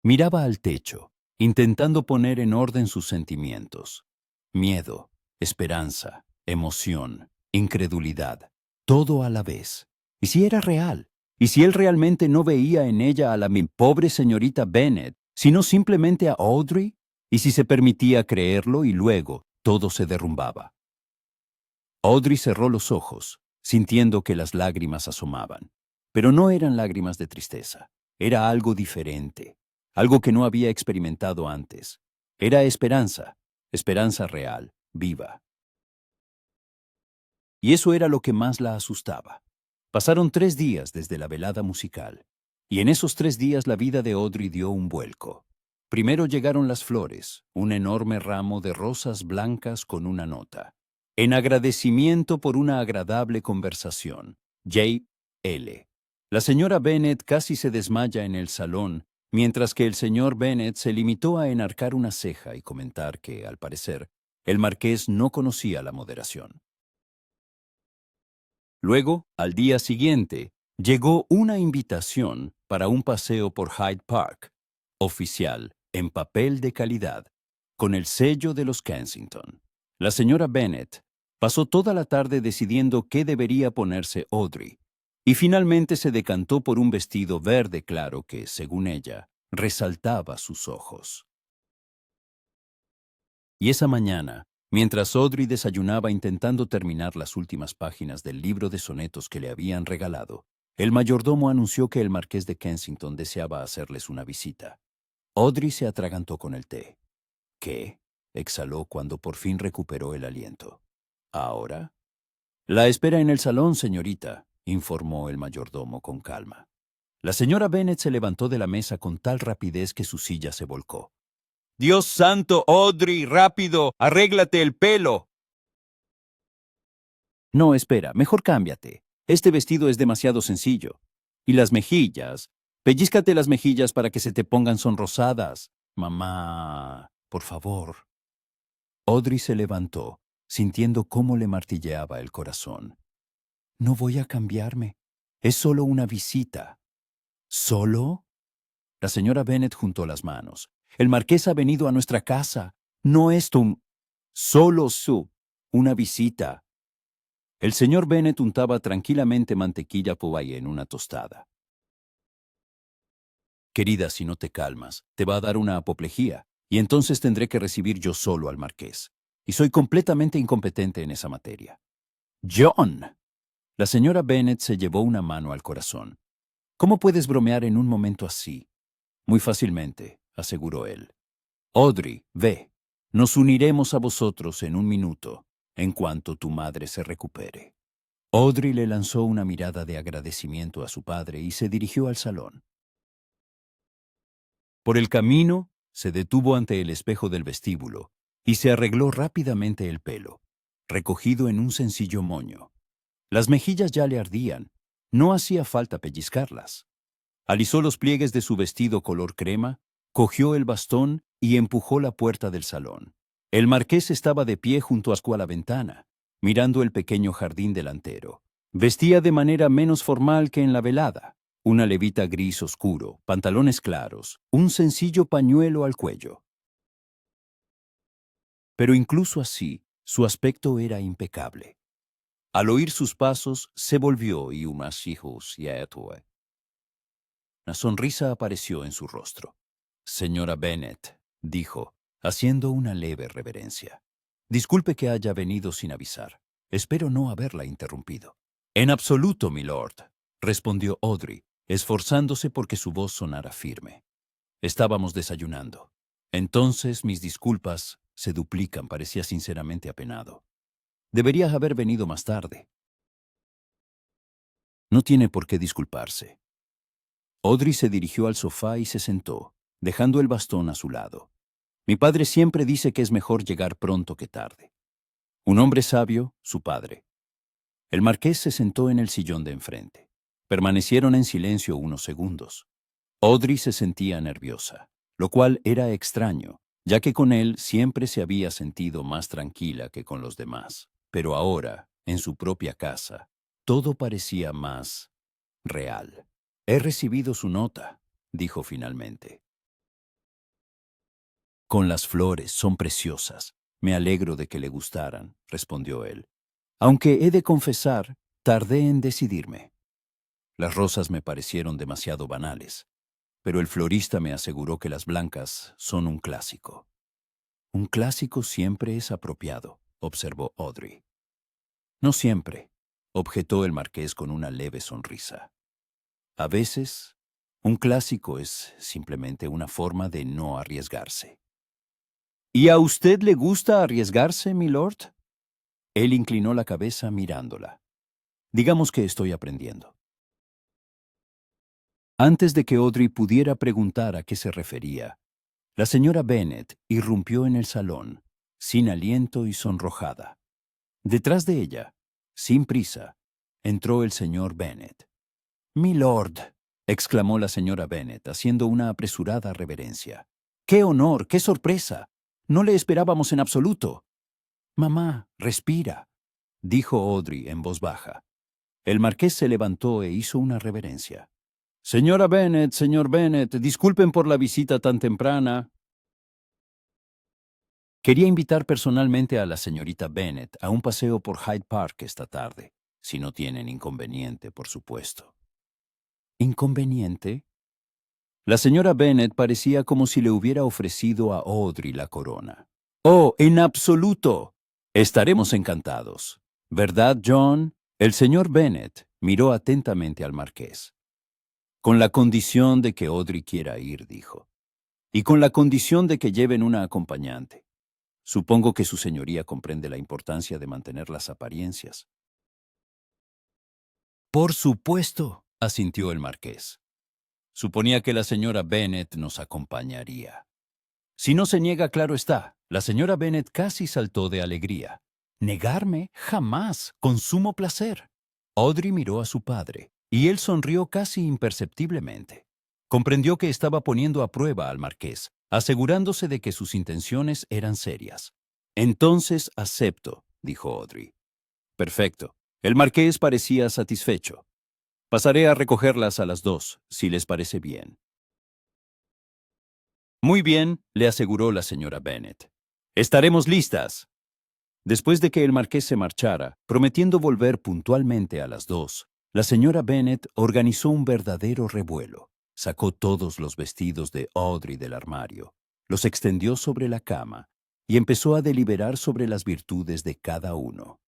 Miraba al techo, intentando poner en orden sus sentimientos. Miedo, esperanza, emoción, incredulidad, todo a la vez. ¿Y si era real? ¿Y si él realmente no veía en ella a la mi pobre señorita Bennet, sino simplemente a Audrey? ¿Y si se permitía creerlo y luego todo se derrumbaba? Audrey cerró los ojos, sintiendo que las lágrimas asomaban. Pero no eran lágrimas de tristeza. Era algo diferente, algo que no había experimentado antes. Era esperanza, esperanza real, viva. Y eso era lo que más la asustaba. Pasaron 3 días desde la velada musical, y en esos 3 días la vida de Audrey dio un vuelco. Primero llegaron las flores, un enorme ramo de rosas blancas con una nota. En agradecimiento por una agradable conversación, J. L. La señora Bennet casi se desmaya en el salón, mientras que el señor Bennet se limitó a enarcar una ceja y comentar que, al parecer, el marqués no conocía la moderación. Luego, al día siguiente, llegó una invitación para un paseo por Hyde Park, oficial, en papel de calidad, con el sello de los Kensington. La señora Bennet pasó toda la tarde decidiendo qué debería ponerse Audrey, y finalmente se decantó por un vestido verde claro que, según ella, resaltaba sus ojos. Y esa mañana, mientras Audrey desayunaba intentando terminar las últimas páginas del libro de sonetos que le habían regalado, el mayordomo anunció que el marqués de Kensington deseaba hacerles una visita. Audrey se atragantó con el té. ¿Qué? Exhaló cuando por fin recuperó el aliento. ¿Ahora? La espera en el salón, señorita, informó el mayordomo con calma. La señora Bennet se levantó de la mesa con tal rapidez que su silla se volcó. Dios santo, Audrey, rápido, arréglate el pelo. No, espera, mejor cámbiate. Este vestido es demasiado sencillo. Y las mejillas. Pellízcate las mejillas para que se te pongan sonrosadas. Mamá, por favor. Audrey se levantó, sintiendo cómo le martilleaba el corazón. No voy a cambiarme. Es solo una visita. ¿Solo? La señora Bennet juntó las manos. El marqués ha venido a nuestra casa. No es solo una visita. El señor Bennet untaba tranquilamente mantequilla Povalle en una tostada. Querida, si no te calmas, te va a dar una apoplejía, y entonces tendré que recibir yo solo al marqués. Y soy completamente incompetente en esa materia. ¡John! La señora Bennet se llevó una mano al corazón. ¿Cómo puedes bromear en un momento así? Muy fácilmente, aseguró él. Audrey, ve. Nos uniremos a vosotros en un minuto, en cuanto tu madre se recupere. Audrey le lanzó una mirada de agradecimiento a su padre y se dirigió al salón. Por el camino, se detuvo ante el espejo del vestíbulo y se arregló rápidamente el pelo, recogido en un sencillo moño. Las mejillas ya le ardían, no hacía falta pellizcarlas. Alisó los pliegues de su vestido color crema, cogió el bastón y empujó la puerta del salón. El marqués estaba de pie junto a la ventana, mirando el pequeño jardín delantero. Vestía de manera menos formal que en la velada. Una levita gris oscuro, pantalones claros, un sencillo pañuelo al cuello. Pero incluso así, su aspecto era impecable. Al oír sus pasos, se volvió y unas hijos y a Una sonrisa apareció en su rostro. Señora Bennet, dijo, haciendo una leve reverencia. Disculpe que haya venido sin avisar. Espero no haberla interrumpido. En absoluto, milord, respondió Audrey, esforzándose porque su voz sonara firme. Estábamos desayunando. Entonces mis disculpas se duplican, parecía sinceramente apenado. Deberías haber venido más tarde. No tiene por qué disculparse. Audrey se dirigió al sofá y se sentó, dejando el bastón a su lado. Mi padre siempre dice que es mejor llegar pronto que tarde. Un hombre sabio, su padre. El marqués se sentó en el sillón de enfrente. Permanecieron en silencio unos segundos. Audrey se sentía nerviosa, lo cual era extraño, ya que con él siempre se había sentido más tranquila que con los demás. Pero ahora, en su propia casa, todo parecía más real. He recibido su nota, dijo finalmente. Con las flores, son preciosas. Me alegro de que le gustaran, respondió él. Aunque he de confesar, tardé en decidirme. Las rosas me parecieron demasiado banales, pero el florista me aseguró que las blancas son un clásico. Un clásico siempre es apropiado, observó Audrey. No siempre, objetó el marqués con una leve sonrisa. A veces, un clásico es simplemente una forma de no arriesgarse. ¿Y a usted le gusta arriesgarse, milord? Él inclinó la cabeza mirándola. Digamos que estoy aprendiendo. Antes de que Audrey pudiera preguntar a qué se refería, la señora Bennet irrumpió en el salón, sin aliento y sonrojada. Detrás de ella, sin prisa, entró el señor Bennet. «Milord», exclamó la señora Bennet, haciendo una apresurada reverencia. «¡Qué honor! ¡Qué sorpresa! No le esperábamos en absoluto». «Mamá, respira», dijo Audrey en voz baja. El marqués se levantó e hizo una reverencia. «Señora Bennet, señor Bennet, disculpen por la visita tan temprana». Quería invitar personalmente a la señorita Bennet a un paseo por Hyde Park esta tarde, si no tienen inconveniente, por supuesto. ¿Inconveniente? La señora Bennet parecía como si le hubiera ofrecido a Audrey la corona. «Oh, en absoluto. Estaremos encantados. ¿Verdad, John?» El señor Bennet miró atentamente al marqués. «Con la condición de que Audrey quiera ir», dijo. «Y con la condición de que lleven una acompañante. Supongo que su señoría comprende la importancia de mantener las apariencias». «Por supuesto», asintió el marqués. «Suponía que la señora Bennet nos acompañaría». Si no se niega, claro está. La señora Bennet casi saltó de alegría. «Negarme, jamás, con sumo placer». Audrey miró a su padre, y él sonrió casi imperceptiblemente. Comprendió que estaba poniendo a prueba al marqués, asegurándose de que sus intenciones eran serias. «Entonces acepto», dijo Audrey. «Perfecto». El marqués parecía satisfecho. «Pasaré a recogerlas a las 2, si les parece bien». «Muy bien», le aseguró la señora Bennet. «Estaremos listas». Después de que el marqués se marchara, prometiendo volver puntualmente a las 2, la señora Bennet organizó un verdadero revuelo. Sacó todos los vestidos de Audrey del armario, los extendió sobre la cama y empezó a deliberar sobre las virtudes de cada uno.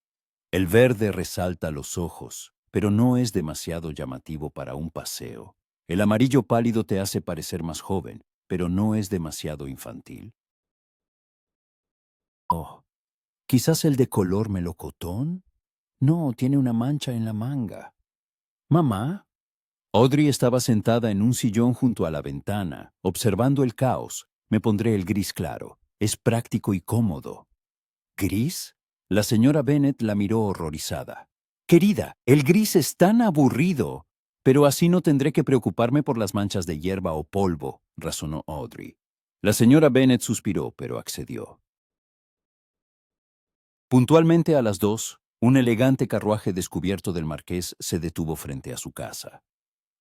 El verde resalta los ojos, pero no es demasiado llamativo para un paseo. El amarillo pálido te hace parecer más joven, pero no es demasiado infantil. Oh, ¿quizás el de color melocotón? No, tiene una mancha en la manga. ¿Mamá? Audrey estaba sentada en un sillón junto a la ventana, observando el caos. Me pondré el gris claro. Es práctico y cómodo. ¿Gris? La señora Bennet la miró horrorizada. Querida, el gris es tan aburrido. Pero así no tendré que preocuparme por las manchas de hierba o polvo, razonó Audrey. La señora Bennet suspiró, pero accedió. Puntualmente a las 2, un elegante carruaje descubierto del marqués se detuvo frente a su casa.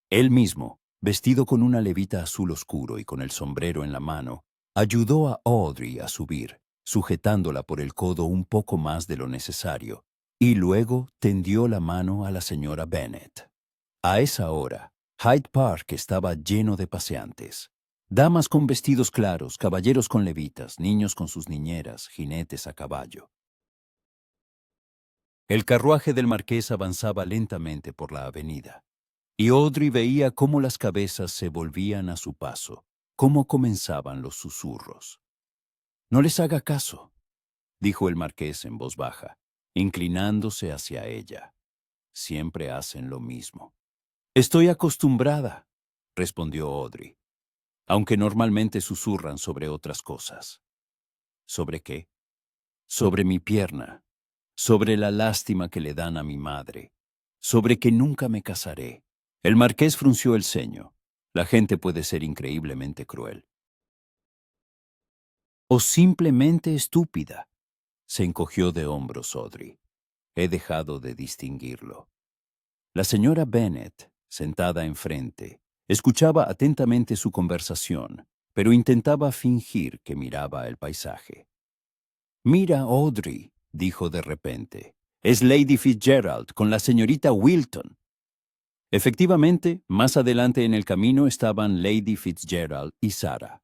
Él mismo, vestido con una levita azul oscuro y con el sombrero en la mano, ayudó a Audrey a subir, sujetándola por el codo un poco más de lo necesario, y luego tendió la mano a la señora Bennet. A esa hora, Hyde Park estaba lleno de paseantes. Damas con vestidos claros, caballeros con levitas, niños con sus niñeras, jinetes a caballo. El carruaje del marqués avanzaba lentamente por la avenida, y Audrey veía cómo las cabezas se volvían a su paso, cómo comenzaban los susurros. «No les haga caso», dijo el marqués en voz baja, inclinándose hacia ella. «Siempre hacen lo mismo». «Estoy acostumbrada», respondió Audrey, «aunque normalmente susurran sobre otras cosas». «¿Sobre qué?» «Sobre mi pierna, sobre la lástima que le dan a mi madre, sobre que nunca me casaré». El marqués frunció el ceño. La gente puede ser increíblemente cruel. «O simplemente estúpida», se encogió de hombros Audrey. «He dejado de distinguirlo». La señora Bennet, sentada enfrente, escuchaba atentamente su conversación, pero intentaba fingir que miraba el paisaje. «Mira, Audrey», dijo de repente, «es Lady Fitzgerald con la señorita Wilton». Efectivamente, más adelante en el camino estaban Lady Fitzgerald y Sarah.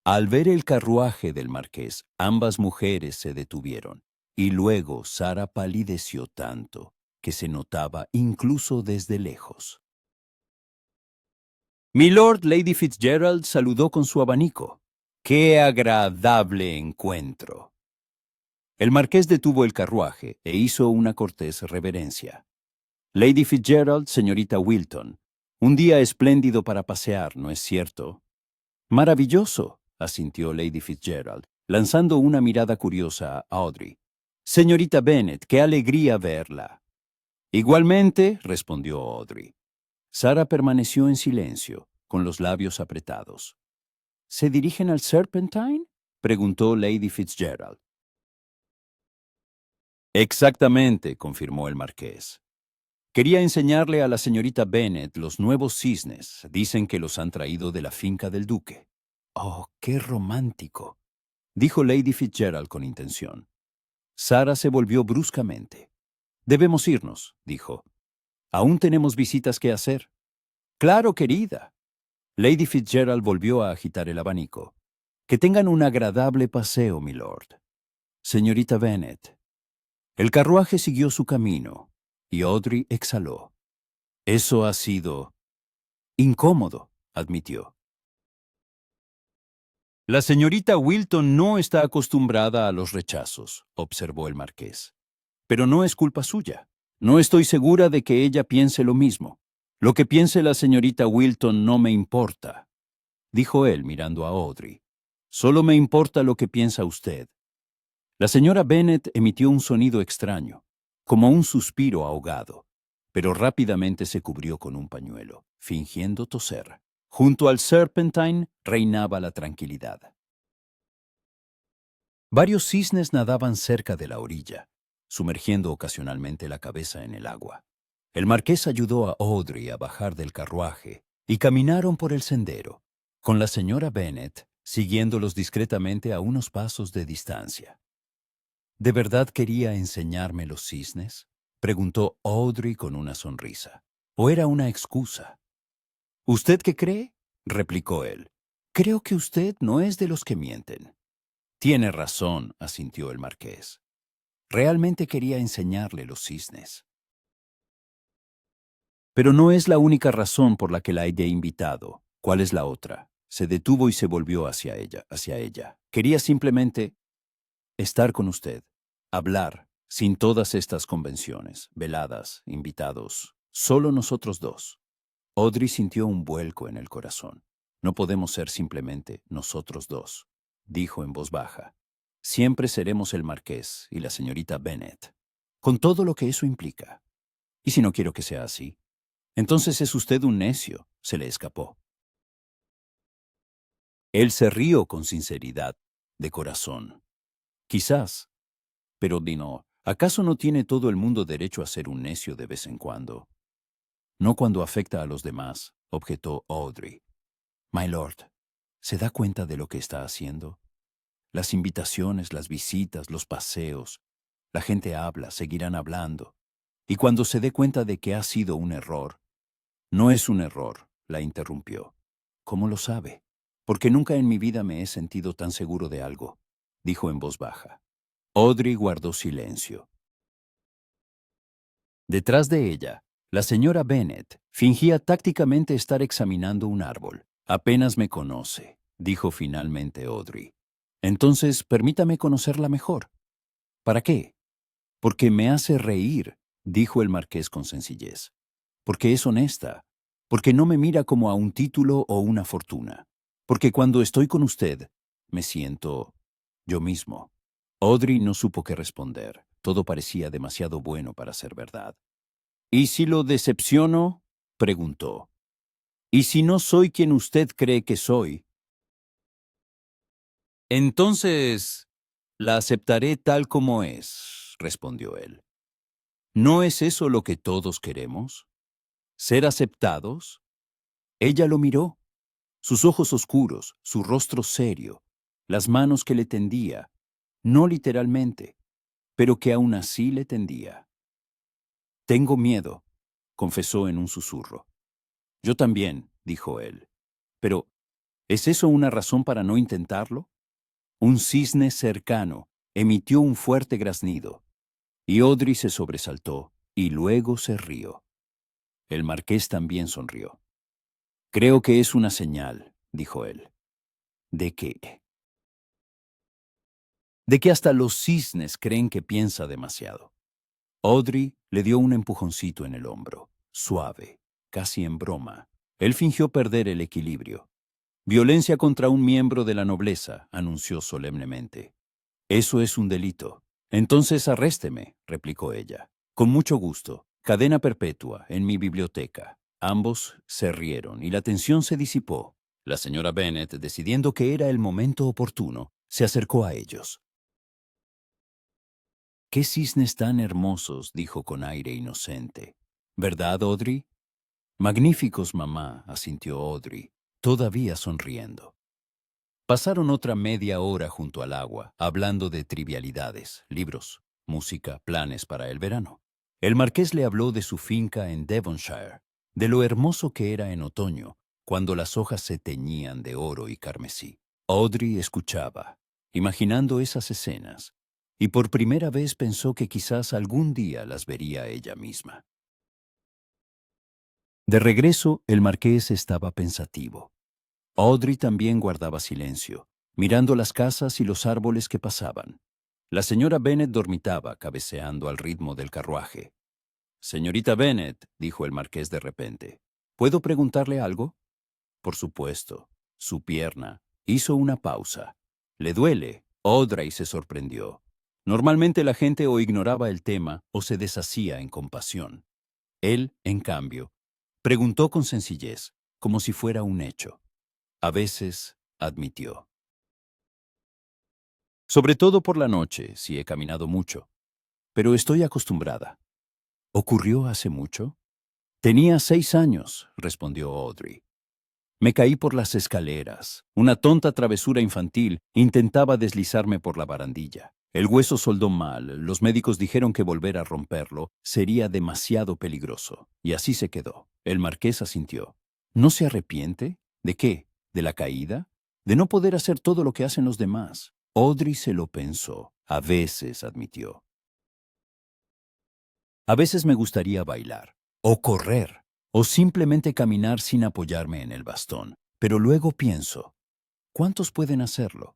Al ver el carruaje del marqués, ambas mujeres se detuvieron, y luego Sarah palideció tanto que se notaba incluso desde lejos. «Milord», Lady Fitzgerald saludó con su abanico. «¡Qué agradable encuentro!». El marqués detuvo el carruaje e hizo una cortés reverencia. «Lady Fitzgerald, señorita Wilton, un día espléndido para pasear, ¿no es cierto?» «Maravilloso», asintió Lady Fitzgerald, lanzando una mirada curiosa a Audrey. «Señorita Bennet, qué alegría verla». «Igualmente», respondió Audrey. Sarah permaneció en silencio, con los labios apretados. «¿Se dirigen al Serpentine?», preguntó Lady Fitzgerald. «Exactamente», confirmó el marqués. «Quería enseñarle a la señorita Bennet los nuevos cisnes. Dicen que los han traído de la finca del duque». «Oh, qué romántico», dijo Lady Fitzgerald con intención. Sarah se volvió bruscamente. «Debemos irnos», dijo. «Aún tenemos visitas que hacer». «Claro, querida». Lady Fitzgerald volvió a agitar el abanico. Que tengan un agradable paseo, milord. Señorita Bennet. El carruaje siguió su camino, y Audrey exhaló. Eso ha sido incómodo, admitió. La señorita Wilton no está acostumbrada a los rechazos, observó el marqués. Pero no es culpa suya. No estoy segura de que ella piense lo mismo. Lo que piense la señorita Wilton no me importa, dijo él mirando a Audrey. Solo me importa lo que piensa usted. La señora Bennet emitió un sonido extraño, como un suspiro ahogado, pero rápidamente se cubrió con un pañuelo, fingiendo toser. Junto al Serpentine reinaba la tranquilidad. Varios cisnes nadaban cerca de la orilla, sumergiendo ocasionalmente la cabeza en el agua. El marqués ayudó a Audrey a bajar del carruaje y caminaron por el sendero, con la señora Bennet siguiéndolos discretamente a unos pasos de distancia. ¿De verdad quería enseñarme los cisnes?, preguntó Audrey con una sonrisa. ¿O era una excusa? ¿Usted qué cree?, replicó él. Creo que usted no es de los que mienten. Tiene razón, asintió el marqués. Realmente quería enseñarle los cisnes. Pero no es la única razón por la que la he invitado. ¿Cuál es la otra? Se detuvo y se volvió hacia ella. Quería simplemente estar con usted, hablar, sin todas estas convenciones, veladas, invitados, solo nosotros dos. Audrey sintió un vuelco en el corazón. No podemos ser simplemente nosotros dos, dijo en voz baja. Siempre seremos el marqués y la señorita Bennet, con todo lo que eso implica. ¿Y si no quiero que sea así? Entonces es usted un necio, se le escapó. Él se rió con sinceridad, de corazón. Quizás, pero Dino, ¿acaso no tiene todo el mundo derecho a ser un necio de vez en cuando? No cuando afecta a los demás, objetó Audrey. My lord, ¿se da cuenta de lo que está haciendo? Las invitaciones, las visitas, los paseos. La gente habla, seguirán hablando. Y cuando se dé cuenta de que ha sido un error. No es un error, la interrumpió. ¿Cómo lo sabe? Porque nunca en mi vida me he sentido tan seguro de algo, dijo en voz baja. Audrey guardó silencio. Detrás de ella, la señora Bennet fingía tácticamente estar examinando un árbol. Apenas me conoce, dijo finalmente Audrey. Entonces, permítame conocerla mejor. ¿Para qué? Porque me hace reír, dijo el marqués con sencillez. Porque es honesta. Porque no me mira como a un título o una fortuna. Porque cuando estoy con usted, me siento yo mismo. Audrey no supo qué responder. Todo parecía demasiado bueno para ser verdad. ¿Y si lo decepciono?, preguntó. ¿Y si no soy quien usted cree que soy? Entonces, la aceptaré tal como es, respondió él. ¿No es eso lo que todos queremos? ¿Ser aceptados? Ella lo miró. Sus ojos oscuros, su rostro serio, las manos que le tendía, no literalmente, pero que aún así le tendía. Tengo miedo, confesó en un susurro. Yo también, dijo él. Pero, ¿es eso una razón para no intentarlo? Un cisne cercano emitió un fuerte graznido, y Audrey se sobresaltó y luego se rió. El marqués también sonrió. Creo que es una señal, dijo él. ¿De qué? De que hasta los cisnes creen que piensa demasiado. Audrey le dio un empujoncito en el hombro, suave, casi en broma. Él fingió perder el equilibrio. Violencia contra un miembro de la nobleza, anunció solemnemente. Eso es un delito. Entonces arrésteme, replicó ella. Con mucho gusto. Cadena perpetua en mi biblioteca. Ambos se rieron y la tensión se disipó. La señora Bennet, decidiendo que era el momento oportuno, se acercó a ellos. «¡Qué cisnes tan hermosos!», dijo con aire inocente. «¿Verdad, Audrey?» «Magníficos, mamá», asintió Audrey, todavía sonriendo. Pasaron otra media hora junto al agua, hablando de trivialidades, libros, música, planes para el verano. El marqués le habló de su finca en Devonshire, de lo hermoso que era en otoño, cuando las hojas se teñían de oro y carmesí. Audrey escuchaba, imaginando esas escenas, y por primera vez pensó que quizás algún día las vería ella misma. De regreso, el marqués estaba pensativo. Audrey también guardaba silencio, mirando las casas y los árboles que pasaban. La señora Bennet dormitaba, cabeceando al ritmo del carruaje. «Señorita Bennet», dijo el marqués de repente, «¿puedo preguntarle algo?» «Por supuesto». Su pierna hizo una pausa. «¿Le duele?» Audrey se sorprendió. Normalmente la gente o ignoraba el tema o se deshacía en compasión. Él, en cambio, preguntó con sencillez, como si fuera un hecho. A veces, admitió. Sobre todo por la noche, si he caminado mucho. Pero estoy acostumbrada. ¿Ocurrió hace mucho? Tenía 6 años, respondió Audrey. Me caí por las escaleras. Una tonta travesura infantil. Intentaba deslizarme por la barandilla. El hueso soldó mal. Los médicos dijeron que volver a romperlo sería demasiado peligroso. Y así se quedó. El marqués asintió. ¿No se arrepiente? ¿De qué? ¿De la caída? ¿De no poder hacer todo lo que hacen los demás? Audrey se lo pensó. A veces, admitió. A veces me gustaría bailar, o correr, o simplemente caminar sin apoyarme en el bastón. Pero luego pienso, ¿cuántos pueden hacerlo?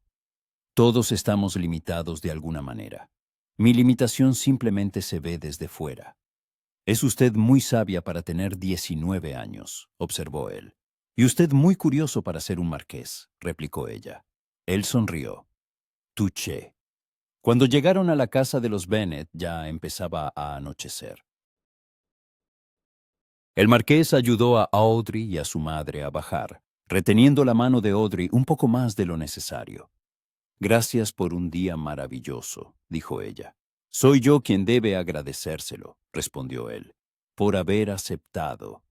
Todos estamos limitados de alguna manera. Mi limitación simplemente se ve desde fuera. Es usted muy sabia para tener 19 años, observó él. Y usted muy curioso para ser un marqués, replicó ella. Él sonrió. Touché. Cuando llegaron a la casa de los Bennet ya empezaba a anochecer. El marqués ayudó a Audrey y a su madre a bajar, reteniendo la mano de Audrey un poco más de lo necesario. «Gracias por un día maravilloso», dijo ella. «Soy yo quien debe agradecérselo», respondió él, «por haber aceptado».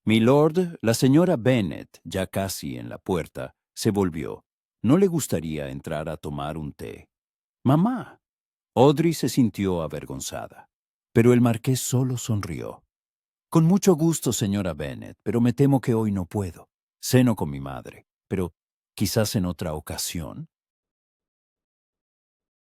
Milord, la señora Bennet, ya casi en la puerta, se volvió. ¿No le gustaría entrar a tomar un té? «Mamá». Audrey se sintió avergonzada, pero el marqués solo sonrió. «Con mucho gusto, señora Bennet, pero me temo que hoy no puedo. Ceno con mi madre, pero quizás en otra ocasión».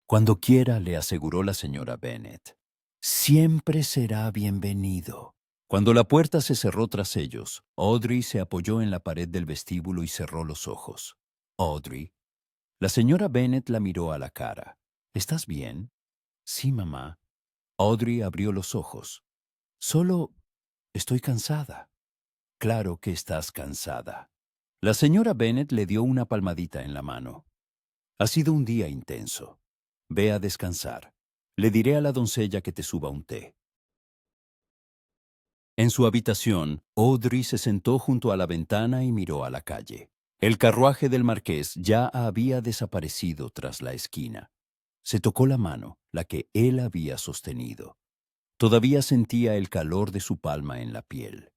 «Cuando quiera», le aseguró la señora Bennet. «Siempre será bienvenido». Cuando la puerta se cerró tras ellos, Audrey se apoyó en la pared del vestíbulo y cerró los ojos. «Audrey». La señora Bennet la miró a la cara. «¿Estás bien?» «Sí, mamá». Audrey abrió los ojos. «Solo estoy cansada». «Claro que estás cansada». La señora Bennet le dio una palmadita en la mano. «Ha sido un día intenso. Ve a descansar. Le diré a la doncella que te suba un té». En su habitación, Audrey se sentó junto a la ventana y miró a la calle. El carruaje del marqués ya había desaparecido tras la esquina. Se tocó la mano, la que él había sostenido. Todavía sentía el calor de su palma en la piel.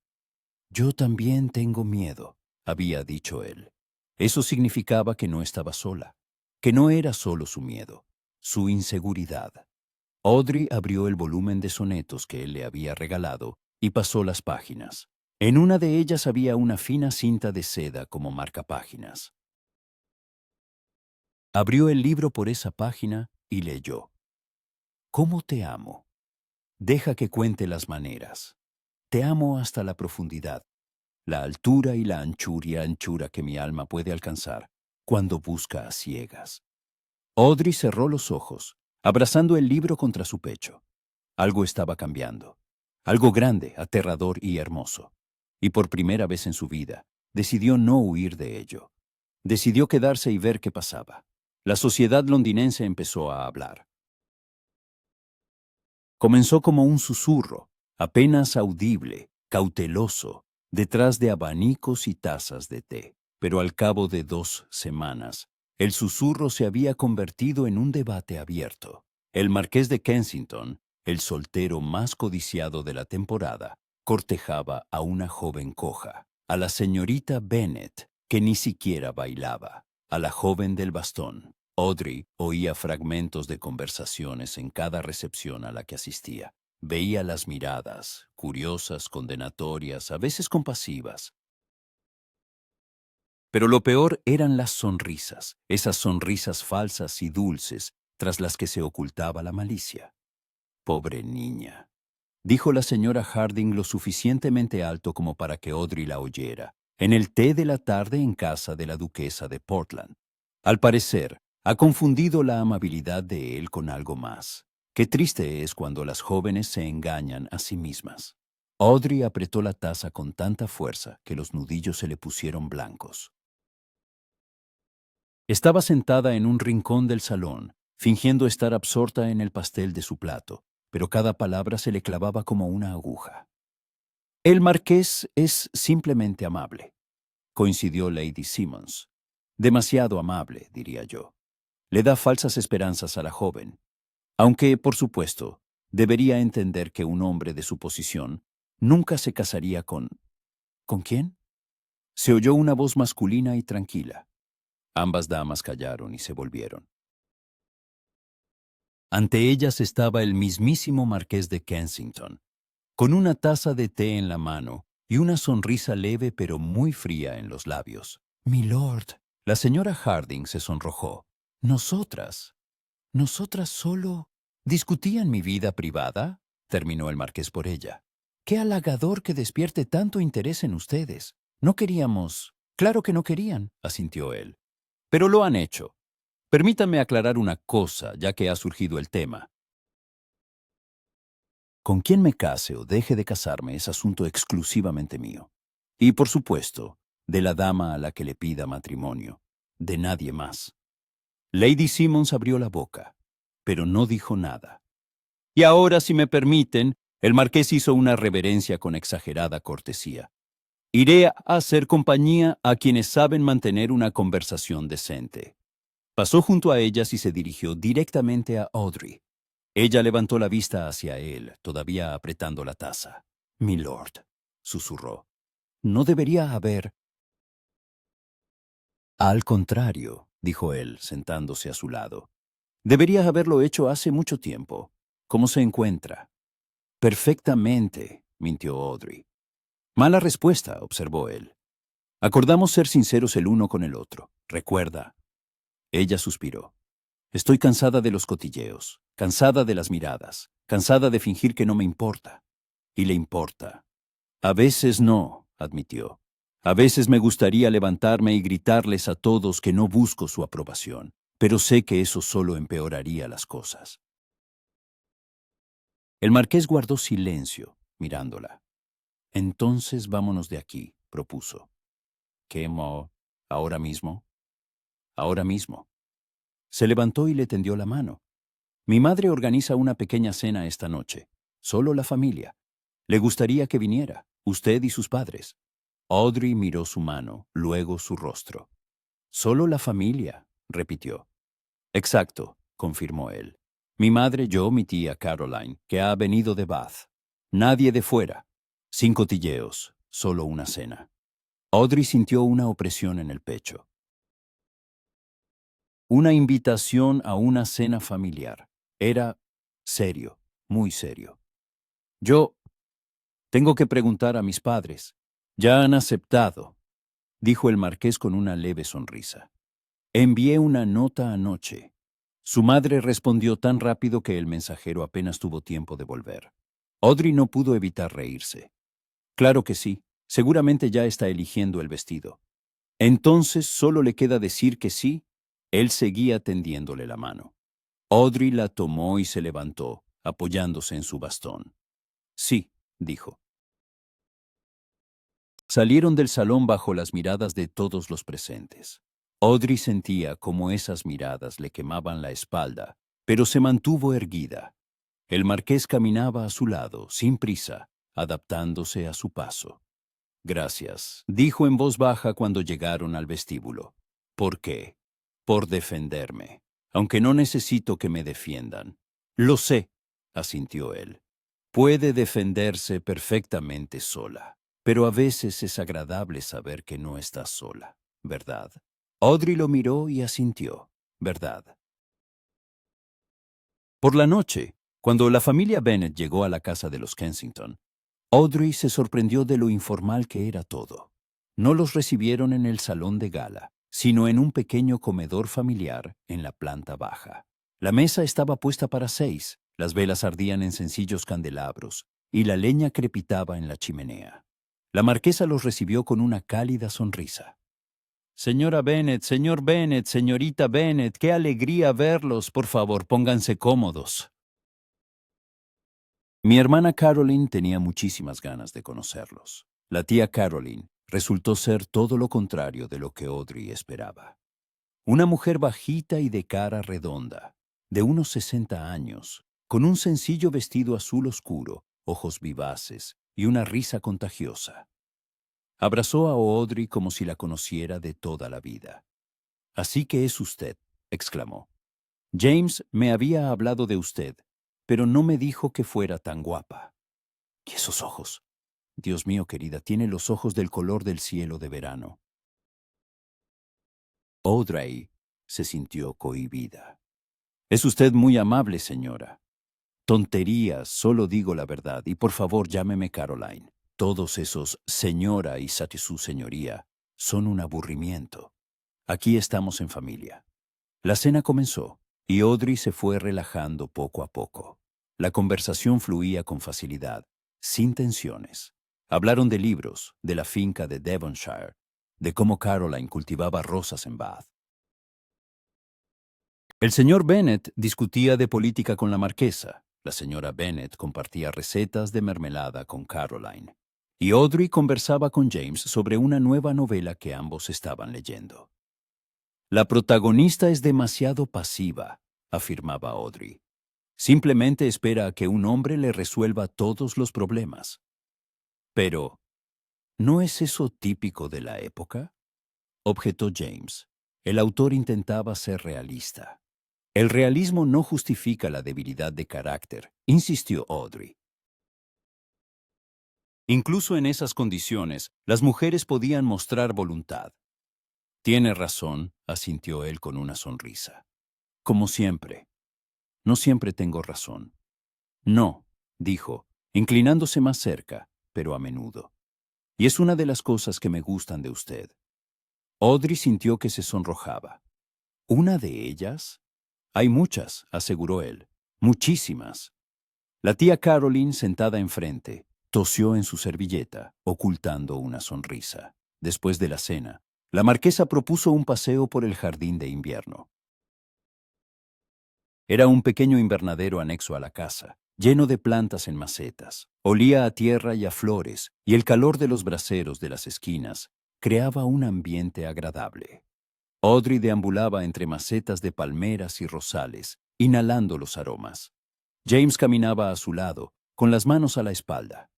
«Yo también tengo miedo», había dicho él. Eso significaba que no estaba sola, que no era solo su miedo, su inseguridad. Audrey abrió el volumen de sonetos que él le había regalado y pasó las páginas. En una de ellas había una fina cinta de seda como marcapáginas. Abrió el libro por esa página y leyó. «¿Cómo te amo? Deja que cuente las maneras. Te amo hasta la profundidad, la altura y la anchura que mi alma puede alcanzar cuando busca a ciegas». Audrey cerró los ojos, abrazando el libro contra su pecho. Algo estaba cambiando. Algo grande, aterrador y hermoso. Y por primera vez en su vida, decidió no huir de ello. Decidió quedarse y ver qué pasaba. La sociedad londinense empezó a hablar. Comenzó como un susurro, apenas audible, cauteloso, detrás de abanicos y tazas de té. Pero al cabo de 2 semanas, el susurro se había convertido en un debate abierto. El marqués de Kensington, el soltero más codiciado de la temporada, cortejaba a una joven coja, a la señorita Bennet, que ni siquiera bailaba, a la joven del bastón. Audrey oía fragmentos de conversaciones en cada recepción a la que asistía. Veía las miradas, curiosas, condenatorias, a veces compasivas. Pero lo peor eran las sonrisas, esas sonrisas falsas y dulces, tras las que se ocultaba la malicia. Pobre niña, dijo la señora Harding lo suficientemente alto como para que Audrey la oyera, en el té de la tarde en casa de la duquesa de Portland. Al parecer, ha confundido la amabilidad de él con algo más. Qué triste es cuando las jóvenes se engañan a sí mismas. Audrey apretó la taza con tanta fuerza que los nudillos se le pusieron blancos. Estaba sentada en un rincón del salón, fingiendo estar absorta en el pastel de su plato, pero cada palabra se le clavaba como una aguja. El marqués es simplemente amable, coincidió Lady Simmons. Demasiado amable, diría yo. Le da falsas esperanzas a la joven, aunque, por supuesto, debería entender que un hombre de su posición nunca se casaría con... ¿Con quién? Se oyó una voz masculina y tranquila. Ambas damas callaron y se volvieron. Ante ellas estaba el mismísimo marqués de Kensington, con una taza de té en la mano y una sonrisa leve pero muy fría en los labios. «Milord», la señora Harding se sonrojó. «Nosotras solo discutían mi vida privada», terminó el marqués por ella. «Qué halagador que despierte tanto interés en ustedes. No queríamos...» «Claro que no querían», asintió él. «Pero lo han hecho. Permítanme aclarar una cosa, ya que ha surgido el tema. Con quién me case o deje de casarme es asunto exclusivamente mío. Y, por supuesto, de la dama a la que le pida matrimonio. De nadie más». Lady Simmons abrió la boca, pero no dijo nada. Y ahora, si me permiten, el marqués hizo una reverencia con exagerada cortesía. «Iré a hacer compañía a quienes saben mantener una conversación decente». Pasó junto a ellas y se dirigió directamente a Audrey. Ella levantó la vista hacia él, todavía apretando la taza. «Milord», susurró, «no debería haber...» «Al contrario», dijo él, sentándose a su lado. «Debería haberlo hecho hace mucho tiempo. ¿Cómo se encuentra?» «Perfectamente», mintió Audrey. «Mala respuesta», observó él. «Acordamos ser sinceros el uno con el otro. Recuerda». Ella suspiró. «Estoy cansada de los cotilleos, cansada de las miradas, cansada de fingir que no me importa». «Y le importa». «A veces no», admitió. «A veces me gustaría levantarme y gritarles a todos que no busco su aprobación, pero sé que eso solo empeoraría las cosas». El marqués guardó silencio, mirándola. «Entonces vámonos de aquí», propuso. «¿Qué mo? ¿Ahora mismo?» «Ahora mismo». Se levantó y le tendió la mano. «Mi madre organiza una pequeña cena esta noche. Solo la familia. Le gustaría que viniera, usted y sus padres». Audrey miró su mano, luego su rostro. «Solo la familia», repitió. «Exacto», confirmó él. «Mi madre, yo, mi tía Caroline, que ha venido de Bath. Nadie de fuera. Sin cotilleos, solo una cena». Audrey sintió una opresión en el pecho. Una invitación a una cena familiar. Era serio, muy serio. «Yo tengo que preguntar a mis padres. Ya han aceptado», dijo el marqués con una leve sonrisa. «Envié una nota anoche». Su madre respondió tan rápido que el mensajero apenas tuvo tiempo de volver. Audrey no pudo evitar reírse. «Claro que sí. Seguramente ya está eligiendo el vestido». «Entonces solo le queda decir que sí». Él seguía tendiéndole la mano. Audrey la tomó y se levantó, apoyándose en su bastón. «Sí», dijo. Salieron del salón bajo las miradas de todos los presentes. Audrey sentía cómo esas miradas le quemaban la espalda, pero se mantuvo erguida. El marqués caminaba a su lado, sin prisa, adaptándose a su paso. «Gracias», dijo en voz baja cuando llegaron al vestíbulo. «¿Por qué?» «Por defenderme, aunque no necesito que me defiendan». «Lo sé», asintió él. «Puede defenderse perfectamente sola, pero a veces es agradable saber que no está sola, ¿verdad?» Audrey lo miró y asintió. «¿Verdad?» Por la noche, cuando la familia Bennet llegó a la casa de los Kensington, Audrey se sorprendió de lo informal que era todo. No los recibieron en el salón de gala, sino en un pequeño comedor familiar en la planta baja. La mesa estaba puesta para 6, las velas ardían en sencillos candelabros, y la leña crepitaba en la chimenea. La marquesa los recibió con una cálida sonrisa. Señora Bennet, señor Bennet, señorita Bennet, qué alegría verlos. Por favor, pónganse cómodos. Mi hermana Caroline tenía muchísimas ganas de conocerlos. La tía Caroline resultó ser todo lo contrario de lo que Audrey esperaba. Una mujer bajita y de cara redonda, de unos 60 años, con un sencillo vestido azul oscuro, ojos vivaces y una risa contagiosa. Abrazó a Audrey como si la conociera de toda la vida. «Así que es usted», exclamó. «James me había hablado de usted, pero no me dijo que fuera tan guapa. ¿Y esos ojos? Dios mío, querida, tiene los ojos del color del cielo de verano». Audrey se sintió cohibida. «Es usted muy amable, señora». «Tonterías, solo digo la verdad, y por favor llámeme Caroline. Todos esos señora y su señoría son un aburrimiento. Aquí estamos en familia». La cena comenzó, y Audrey se fue relajando poco a poco. La conversación fluía con facilidad, sin tensiones. Hablaron de libros, de la finca de Devonshire, de cómo Caroline cultivaba rosas en Bath. El señor Bennet discutía de política con la marquesa. La señora Bennet compartía recetas de mermelada con Caroline. Y Audrey conversaba con James sobre una nueva novela que ambos estaban leyendo. «La protagonista es demasiado pasiva», afirmaba Audrey. «Simplemente espera a que un hombre le resuelva todos los problemas». «Pero, ¿no es eso típico de la época?», objetó James. El autor intentaba ser realista. «El realismo no justifica la debilidad de carácter», insistió Audrey. «Incluso en esas condiciones, las mujeres podían mostrar voluntad». «Tiene razón», asintió él con una sonrisa. «Como siempre. No siempre tengo razón». «No», dijo, inclinándose más cerca, pero a menudo. «Y es una de las cosas que me gustan de usted». Audrey sintió que se sonrojaba. «¿Una de ellas?» «Hay muchas», aseguró él. «Muchísimas». La tía Caroline, sentada enfrente, tosió en su servilleta, ocultando una sonrisa. Después de la cena, la marquesa propuso un paseo por el jardín de invierno. Era un pequeño invernadero anexo a la casa, lleno de plantas en macetas. Olía a tierra y a flores, y el calor de los braseros de las esquinas creaba un ambiente agradable. Audrey deambulaba entre macetas de palmeras y rosales, inhalando los aromas. James caminaba a su lado, con las manos a la espalda.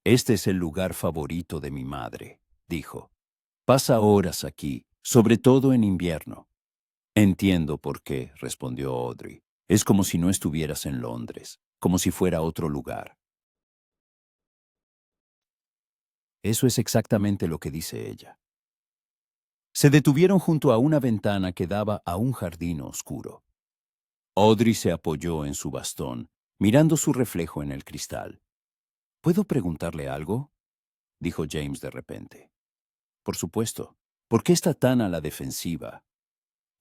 «Este es el lugar favorito de mi madre», dijo. «Pasa horas aquí, sobre todo en invierno». «Entiendo por qué», respondió Audrey. «Es como si no estuvieras en Londres, como si fuera otro lugar». Eso es exactamente lo que dice ella. Se detuvieron junto a una ventana que daba a un jardín oscuro. Audrey se apoyó en su bastón, mirando su reflejo en el cristal. «¿Puedo preguntarle algo?», dijo James de repente. «Por supuesto. ¿Por qué está tan a la defensiva?».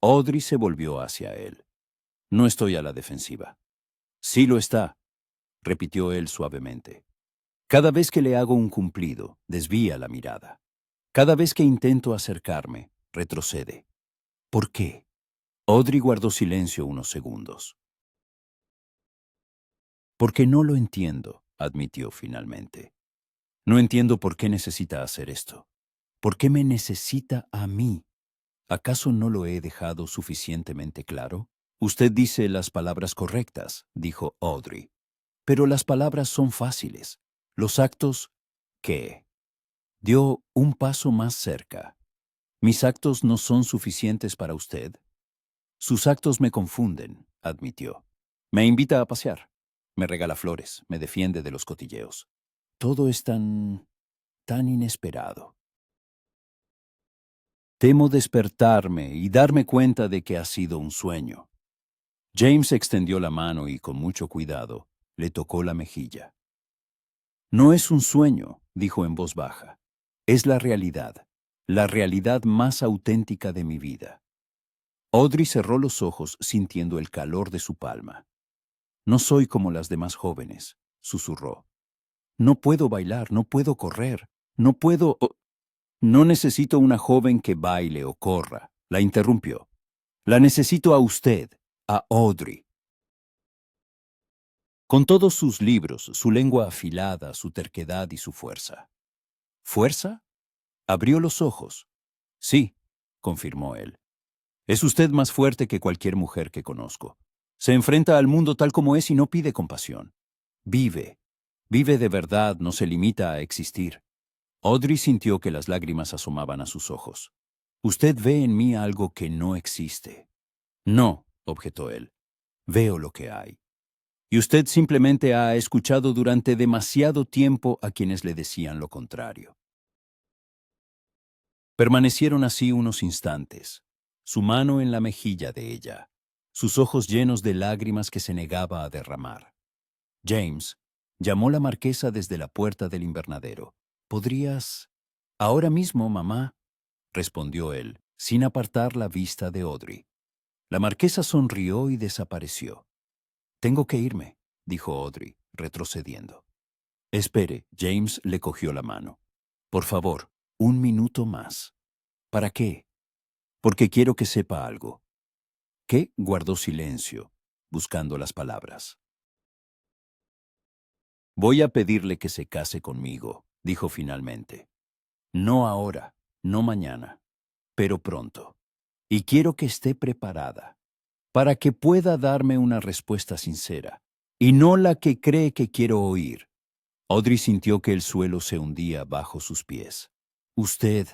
Audrey se volvió hacia él. «No estoy a la defensiva». «Sí lo está», repitió él suavemente. «Cada vez que le hago un cumplido, desvía la mirada. Cada vez que intento acercarme, retrocede. ¿Por qué?». Audrey guardó silencio unos segundos. «Porque no lo entiendo», admitió finalmente. «No entiendo por qué necesita hacer esto. ¿Por qué me necesita a mí? ¿Acaso no lo he dejado suficientemente claro?». «Usted dice las palabras correctas», dijo Audrey. «Pero las palabras son fáciles. Los actos, ¿qué?». Dio un paso más cerca. «¿Mis actos no son suficientes para usted?». «Sus actos me confunden», admitió. «Me invita a pasear. Me regala flores, me defiende de los cotilleos. Todo es tan inesperado. Temo despertarme y darme cuenta de que ha sido un sueño». James extendió la mano y, con mucho cuidado, le tocó la mejilla. «No es un sueño», dijo en voz baja. «Es la realidad. la realidad más auténtica de mi vida. Audrey cerró los ojos sintiendo el calor de su palma. No soy como las demás jóvenes, susurró. No puedo bailar, no puedo correr, no puedo... No necesito una joven que baile o corra, la interrumpió. La necesito a usted, a Audrey. Con todos sus libros, su lengua afilada, su terquedad y su fuerza. ¿Fuerza? Abrió los ojos. Sí, confirmó él. Es usted más fuerte que cualquier mujer que conozco. Se enfrenta al mundo tal como es y no pide compasión. Vive. Vive de verdad, no se limita a existir. Audrey sintió que las lágrimas asomaban a sus ojos. Usted ve en mí algo que no existe. No, objetó él. Veo lo que hay. Y usted simplemente ha escuchado durante demasiado tiempo a quienes le decían lo contrario. Permanecieron así unos instantes, su mano en la mejilla de ella, sus ojos llenos de lágrimas que se negaba a derramar. James llamó la marquesa desde la puerta del invernadero. ¿Podrías...? Ahora mismo, mamá, respondió él, sin apartar la vista de Audrey. La marquesa sonrió y desapareció. Tengo que irme, dijo Audrey, retrocediendo. Espere, James le cogió la mano. Por favor, un minuto más. ¿Para qué? Porque quiero que sepa algo. ¿Qué? Guardó silencio, buscando las palabras. Voy a pedirle que se case conmigo, dijo finalmente. No ahora, no mañana, pero pronto. Y quiero que esté preparada, para que pueda darme una respuesta sincera, y no la que cree que quiero oír. Audrey sintió que el suelo se hundía bajo sus pies. ¿Usted?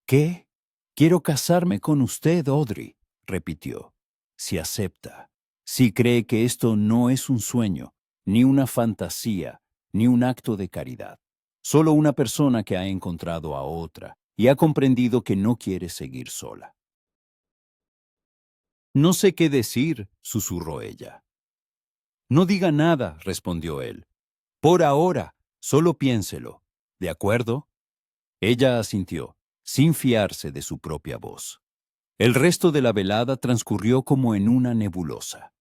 ¿Qué? Quiero casarme con usted, Audrey, repitió. Si acepta, si cree que esto no es un sueño, ni una fantasía, ni un acto de caridad. Solo una persona que ha encontrado a otra y ha comprendido que no quiere seguir sola. No sé qué decir, susurró ella. No diga nada, respondió él. Por ahora, solo piénselo. ¿De acuerdo? Ella asintió, sin fiarse de su propia voz. El resto de la velada transcurrió como en una nebulosa.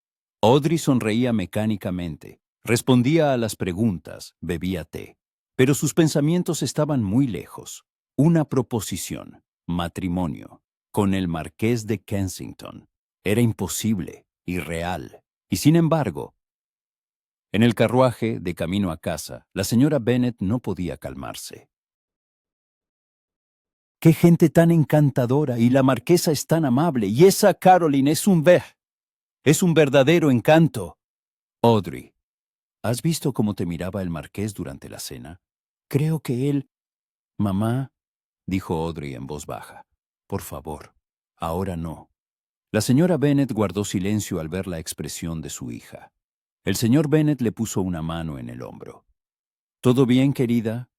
Audrey sonreía mecánicamente, respondía a las preguntas, bebía té. Pero sus pensamientos estaban muy lejos. Una proposición, matrimonio, con el marqués de Kensington. Era imposible, irreal. Y sin embargo, en el carruaje, de camino a casa, la señora Bennet no podía calmarse. ¡Qué gente tan encantadora! Y la marquesa es tan amable. Y esa Caroline es un verdadero encanto. Audrey, ¿has visto cómo te miraba el marqués durante la cena? Creo que él... Mamá, dijo Audrey en voz baja, por favor, ahora no. La señora Bennet guardó silencio al ver la expresión de su hija. El señor Bennet le puso una mano en el hombro. ¿Todo bien, querida?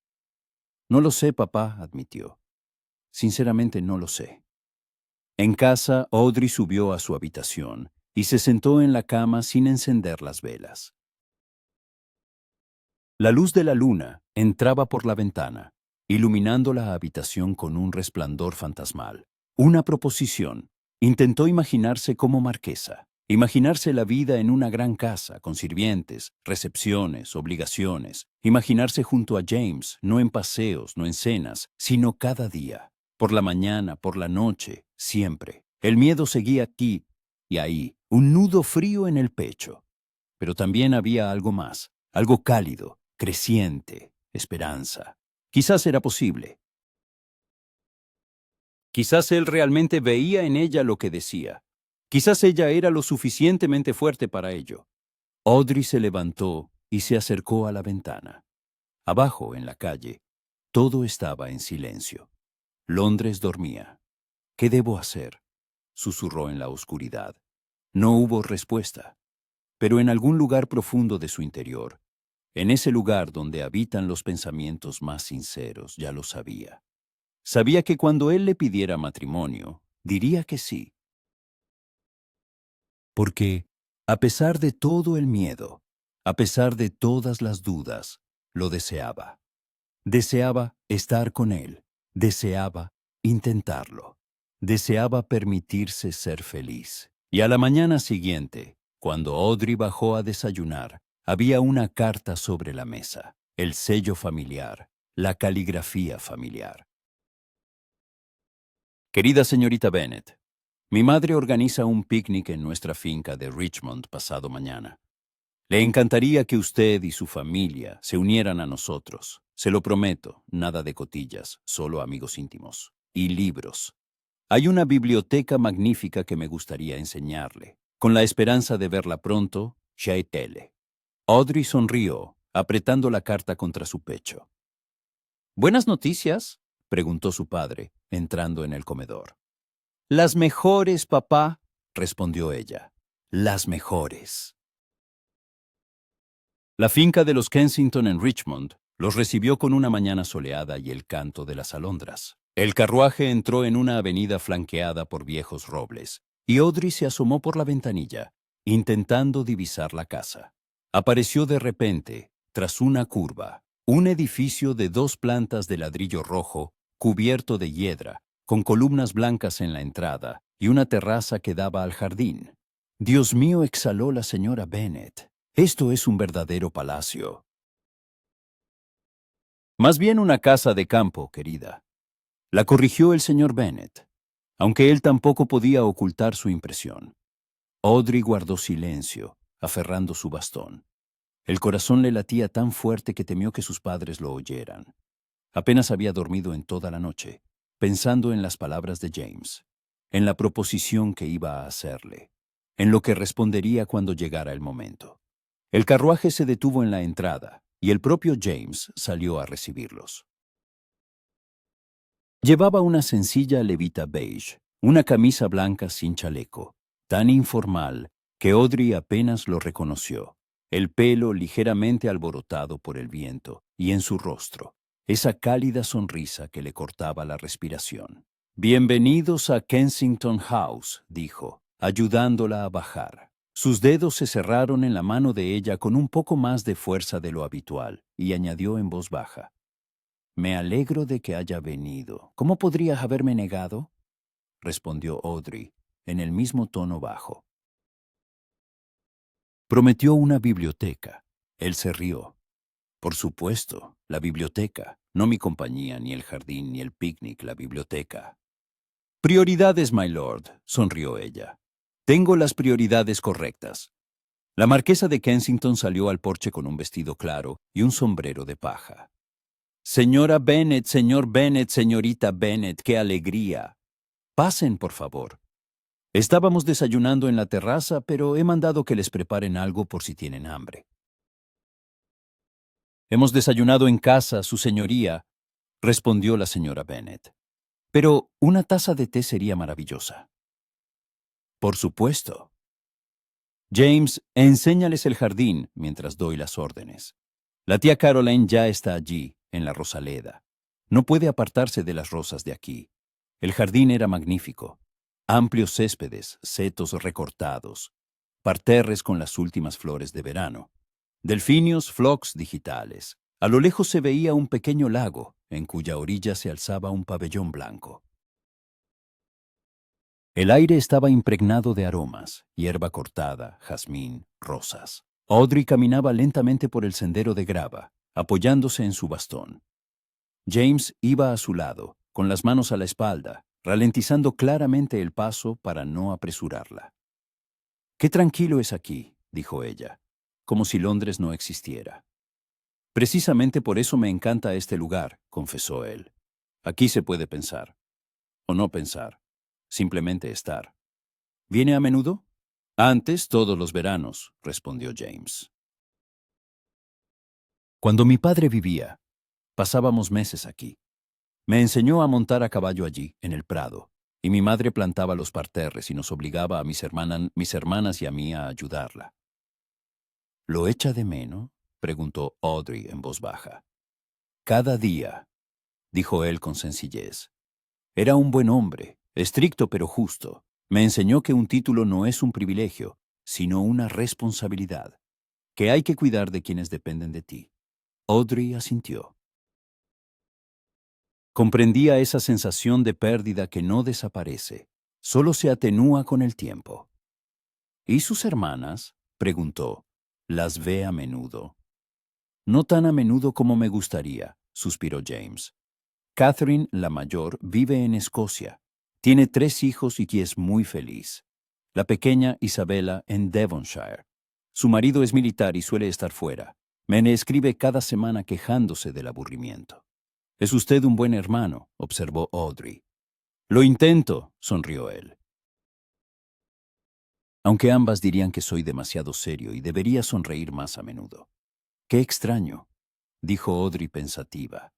No lo sé, papá, admitió. Sinceramente no lo sé. En casa, Audrey subió a su habitación y se sentó en la cama sin encender las velas. La luz de la luna entraba por la ventana, iluminando la habitación con un resplandor fantasmal. Una proposición. Intentó imaginarse como marquesa, imaginarse la vida en una gran casa, con sirvientes, recepciones, obligaciones, imaginarse junto a James, no en paseos, no en cenas, sino cada día, por la mañana, por la noche, siempre. El miedo seguía aquí y ahí, un nudo frío en el pecho. Pero también había algo más, algo cálido, creciente, esperanza. Quizás era posible. Quizás él realmente veía en ella lo que decía. Quizás ella era lo suficientemente fuerte para ello. Audrey se levantó y se acercó a la ventana. Abajo, en la calle, todo estaba en silencio. Londres dormía. ¿Qué debo hacer?, susurró en la oscuridad. No hubo respuesta. Pero en algún lugar profundo de su interior, en ese lugar donde habitan los pensamientos más sinceros, ya lo sabía. Sabía que cuando él le pidiera matrimonio, diría que sí. Porque, a pesar de todo el miedo, a pesar de todas las dudas, lo deseaba. Deseaba estar con él. Deseaba intentarlo. Deseaba permitirse ser feliz. Y a la mañana siguiente, cuando Audrey bajó a desayunar, había una carta sobre la mesa, el sello familiar, la caligrafía familiar. Querida señorita Bennet, mi madre organiza un picnic en nuestra finca de Richmond pasado mañana. Le encantaría que usted y su familia se unieran a nosotros. Se lo prometo, nada de cotillas, solo amigos íntimos. Y libros. Hay una biblioteca magnífica que me gustaría enseñarle. Con la esperanza de verla pronto, L. Audrey sonrió, apretando la carta contra su pecho. ¿Buenas noticias?, preguntó su padre, entrando en el comedor. Las mejores, papá, respondió ella. Las mejores. La finca de los Kensington en Richmond los recibió con una mañana soleada y el canto de las alondras. El carruaje entró en una avenida flanqueada por viejos robles, y Audrey se asomó por la ventanilla, intentando divisar la casa. Apareció de repente, tras una curva, un edificio de 2 plantas de ladrillo rojo, cubierto de hiedra, con columnas blancas en la entrada y una terraza que daba al jardín. Dios mío, exhaló la señora Bennet. Esto es un verdadero palacio. Más bien una casa de campo, querida. La corrigió el señor Bennet, aunque él tampoco podía ocultar su impresión. Audrey guardó silencio, aferrando su bastón. El corazón le latía tan fuerte que temió que sus padres lo oyeran. Apenas había dormido en toda la noche, pensando en las palabras de James, en la proposición que iba a hacerle, en lo que respondería cuando llegara el momento. El carruaje se detuvo en la entrada, y el propio James salió a recibirlos. Llevaba una sencilla levita beige, una camisa blanca sin chaleco, tan informal que Audrey apenas lo reconoció, el pelo ligeramente alborotado por el viento, y en su rostro, esa cálida sonrisa que le cortaba la respiración. Bienvenidos a Kensington House, dijo, ayudándola a bajar. Sus dedos se cerraron en la mano de ella con un poco más de fuerza de lo habitual, y añadió en voz baja, «Me alegro de que haya venido. ¿Cómo podrías haberme negado?», respondió Audrey, en el mismo tono bajo. Prometió una biblioteca. Él se rió. Por supuesto, la biblioteca, no mi compañía, ni el jardín, ni el picnic, la biblioteca. Prioridades, my lord, sonrió ella. Tengo las prioridades correctas. La marquesa de Kensington salió al porche con un vestido claro y un sombrero de paja. Señora Bennet, señor Bennet, señorita Bennet, qué alegría. Pasen, por favor. Estábamos desayunando en la terraza, pero he mandado que les preparen algo por si tienen hambre. Hemos desayunado en casa, su señoría, respondió la señora Bennet. Pero una taza de té sería maravillosa. Por supuesto. James, enséñales el jardín mientras doy las órdenes. La tía Caroline ya está allí, en la Rosaleda. No puede apartarse de las rosas de aquí. El jardín era magnífico. Amplios céspedes, setos recortados, parterres con las últimas flores de verano, delfinios phlox digitales. A lo lejos se veía un pequeño lago, en cuya orilla se alzaba un pabellón blanco. El aire estaba impregnado de aromas, hierba cortada, jazmín, rosas. Audrey caminaba lentamente por el sendero de grava, apoyándose en su bastón. James iba a su lado, con las manos a la espalda, ralentizando claramente el paso para no apresurarla. «Qué tranquilo es aquí», dijo ella, como si Londres no existiera. «Precisamente por eso me encanta este lugar», confesó él. «Aquí se puede pensar. O no pensar. Simplemente estar». «¿Viene a menudo?» «Antes, todos los veranos», respondió James. «Cuando mi padre vivía, pasábamos meses aquí. Me enseñó a montar a caballo allí, en el prado, y mi madre plantaba los parterres y nos obligaba a mis hermanas y a mí a ayudarla». «¿Lo echa de menos?», preguntó Audrey en voz baja. «Cada día», dijo él con sencillez. «Era un buen hombre, estricto pero justo. Me enseñó que un título no es un privilegio, sino una responsabilidad, que hay que cuidar de quienes dependen de ti». Audrey asintió. Comprendía esa sensación de pérdida que no desaparece, solo se atenúa con el tiempo. ¿Y sus hermanas? Preguntó. Las ve a menudo. No tan a menudo como me gustaría, suspiró James. Catherine, la mayor, vive en Escocia. Tiene 3 hijos y es muy feliz. La pequeña, Isabella, en Devonshire. Su marido es militar y suele estar fuera. Me escribe cada semana quejándose del aburrimiento. Es usted un buen hermano, observó Audrey. Lo intento, sonrió él. Aunque ambas dirían que soy demasiado serio y debería sonreír más a menudo. Qué extraño, dijo Audrey pensativa.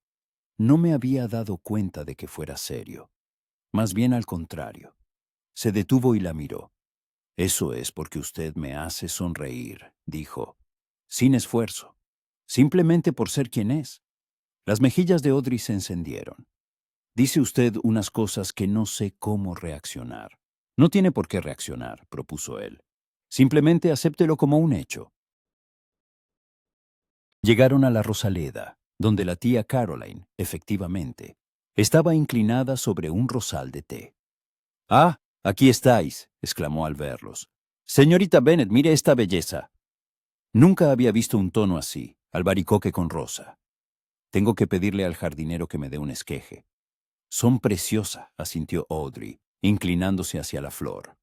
No me había dado cuenta de que fuera serio. Más bien al contrario. Se detuvo y la miró. Eso es porque usted me hace sonreír, dijo, sin esfuerzo, simplemente por ser quien es. Las mejillas de Audrey se encendieron. Dice usted unas cosas que no sé cómo reaccionar. No tiene por qué reaccionar, propuso él. Simplemente acéptelo como un hecho. Llegaron a la Rosaleda, donde la tía Caroline, efectivamente, estaba inclinada sobre un rosal de té. «Ah, aquí estáis», exclamó al verlos. «Señorita Bennet, mire esta belleza». Nunca había visto un tono así, albaricoque con rosa. Tengo que pedirle al jardinero que me dé un esqueje. Son preciosa, asintió Audrey, inclinándose hacia la flor.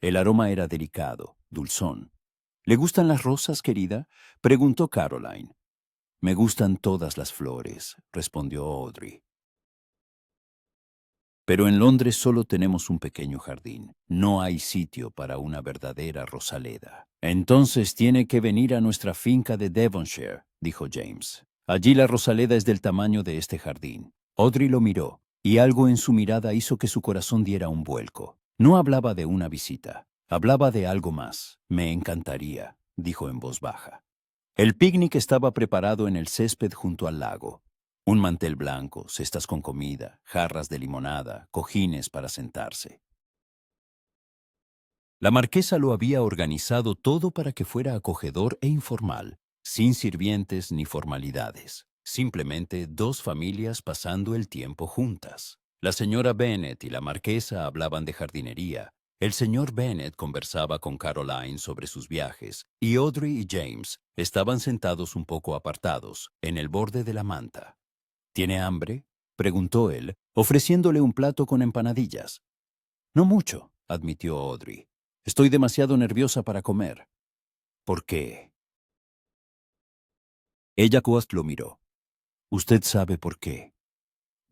El aroma era delicado, dulzón. ¿Le gustan las rosas, querida?, preguntó Caroline. Me gustan todas las flores, respondió Audrey. Pero en Londres solo tenemos un pequeño jardín. No hay sitio para una verdadera Rosaleda. Entonces tiene que venir a nuestra finca de Devonshire, dijo James. Allí la Rosaleda es del tamaño de este jardín. Audrey lo miró, y algo en su mirada hizo que su corazón diera un vuelco. No hablaba de una visita, hablaba de algo más. Me encantaría, dijo en voz baja. El picnic estaba preparado en el césped junto al lago. Un mantel blanco, cestas con comida, jarras de limonada, cojines para sentarse. La marquesa lo había organizado todo para que fuera acogedor e informal, sin sirvientes ni formalidades. Simplemente 2 familias pasando el tiempo juntas. La señora Bennet y la marquesa hablaban de jardinería. El señor Bennet conversaba con Caroline sobre sus viajes, y Audrey y James estaban sentados un poco apartados, en el borde de la manta. ¿Tiene hambre?, preguntó él, ofreciéndole un plato con empanadillas. No mucho, admitió Audrey. Estoy demasiado nerviosa para comer. ¿Por qué? Ella Coast lo miró. Usted sabe por qué.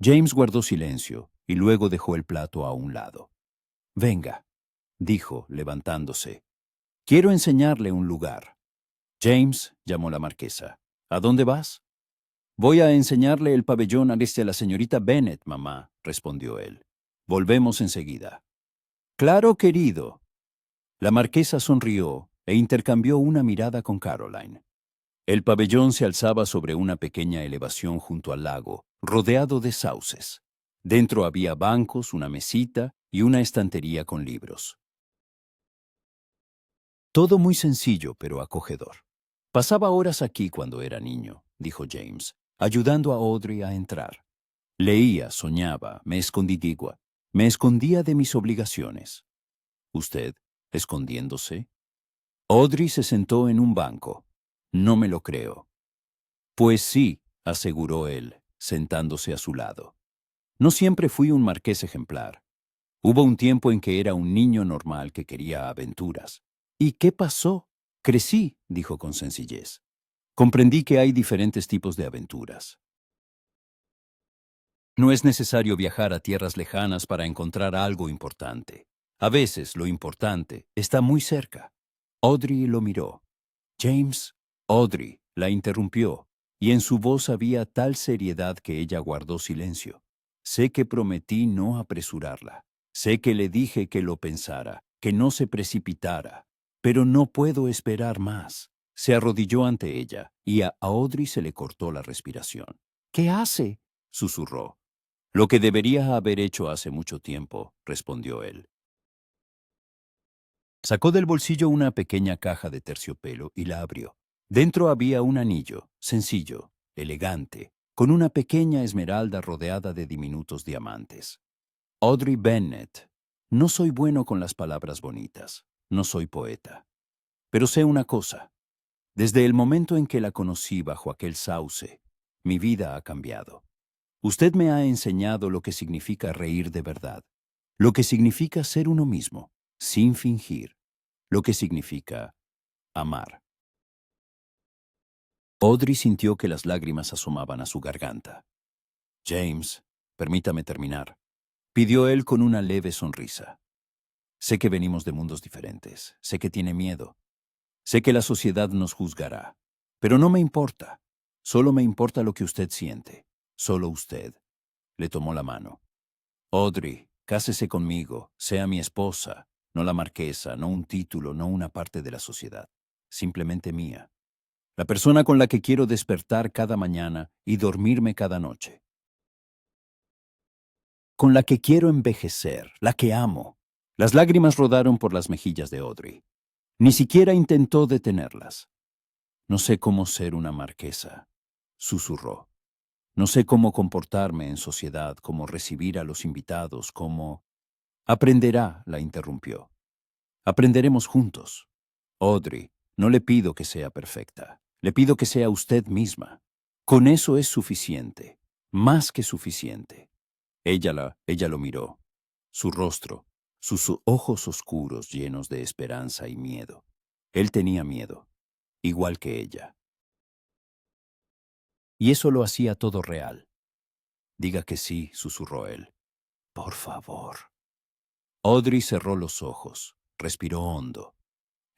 James guardó silencio y luego dejó el plato a un lado. Venga, dijo, levantándose. Quiero enseñarle un lugar. James, llamó la marquesa. ¿A dónde vas? Voy a enseñarle el pabellón a la señorita Bennet, mamá, respondió él. Volvemos enseguida. Claro, querido. La marquesa sonrió e intercambió una mirada con Caroline. El pabellón se alzaba sobre una pequeña elevación junto al lago, rodeado de sauces. Dentro había bancos, una mesita y una estantería con libros. Todo muy sencillo, pero acogedor. Pasaba horas aquí cuando era niño, dijo James, ayudando a Audrey a entrar. Leía, soñaba, me escondía de mis obligaciones. ¿Usted, escondiéndose? Audrey se sentó en un banco. No me lo creo. Pues sí, aseguró él, sentándose a su lado. No siempre fui un marqués ejemplar. Hubo un tiempo en que era un niño normal que quería aventuras. ¿Y qué pasó? Crecí, dijo con sencillez. Comprendí que hay diferentes tipos de aventuras. No es necesario viajar a tierras lejanas para encontrar algo importante. A veces lo importante está muy cerca. Audrey lo miró. James, Audrey, la interrumpió, y en su voz había tal seriedad que ella guardó silencio. Sé que prometí no apresurarla. Sé que le dije que lo pensara, que no se precipitara. Pero no puedo esperar más. Se arrodilló ante ella, y a Audrey se le cortó la respiración. ¿Qué hace?, susurró. Lo que debería haber hecho hace mucho tiempo, respondió él. Sacó del bolsillo una pequeña caja de terciopelo y la abrió. Dentro había un anillo, sencillo, elegante, con una pequeña esmeralda rodeada de diminutos diamantes. Audrey Bennett, no soy bueno con las palabras bonitas, no soy poeta. Pero sé una cosa, desde el momento en que la conocí bajo aquel sauce, mi vida ha cambiado. Usted me ha enseñado lo que significa reír de verdad, lo que significa ser uno mismo, sin fingir, lo que significa amar. Audrey sintió que las lágrimas asomaban a su garganta. James, permítame terminar, pidió él con una leve sonrisa. Sé que venimos de mundos diferentes, sé que tiene miedo, sé que la sociedad nos juzgará, pero no me importa, solo me importa lo que usted siente, solo usted. Le tomó la mano. Audrey, cásese conmigo, sea mi esposa, no la marquesa, no un título, no una parte de la sociedad, simplemente mía. La persona con la que quiero despertar cada mañana y dormirme cada noche. Con la que quiero envejecer, la que amo. Las lágrimas rodaron por las mejillas de Audrey. Ni siquiera intentó detenerlas. No sé cómo ser una marquesa, susurró. No sé cómo comportarme en sociedad, cómo recibir a los invitados, cómo... Aprenderá, la interrumpió. Aprenderemos juntos. Audrey, no le pido que sea perfecta. Le pido que sea usted misma. Con eso es suficiente, más que suficiente. Ella lo miró. Su rostro, sus ojos oscuros llenos de esperanza y miedo. Él tenía miedo, igual que ella. Y eso lo hacía todo real. Diga que sí, susurró él. Por favor. Audrey cerró los ojos, respiró hondo.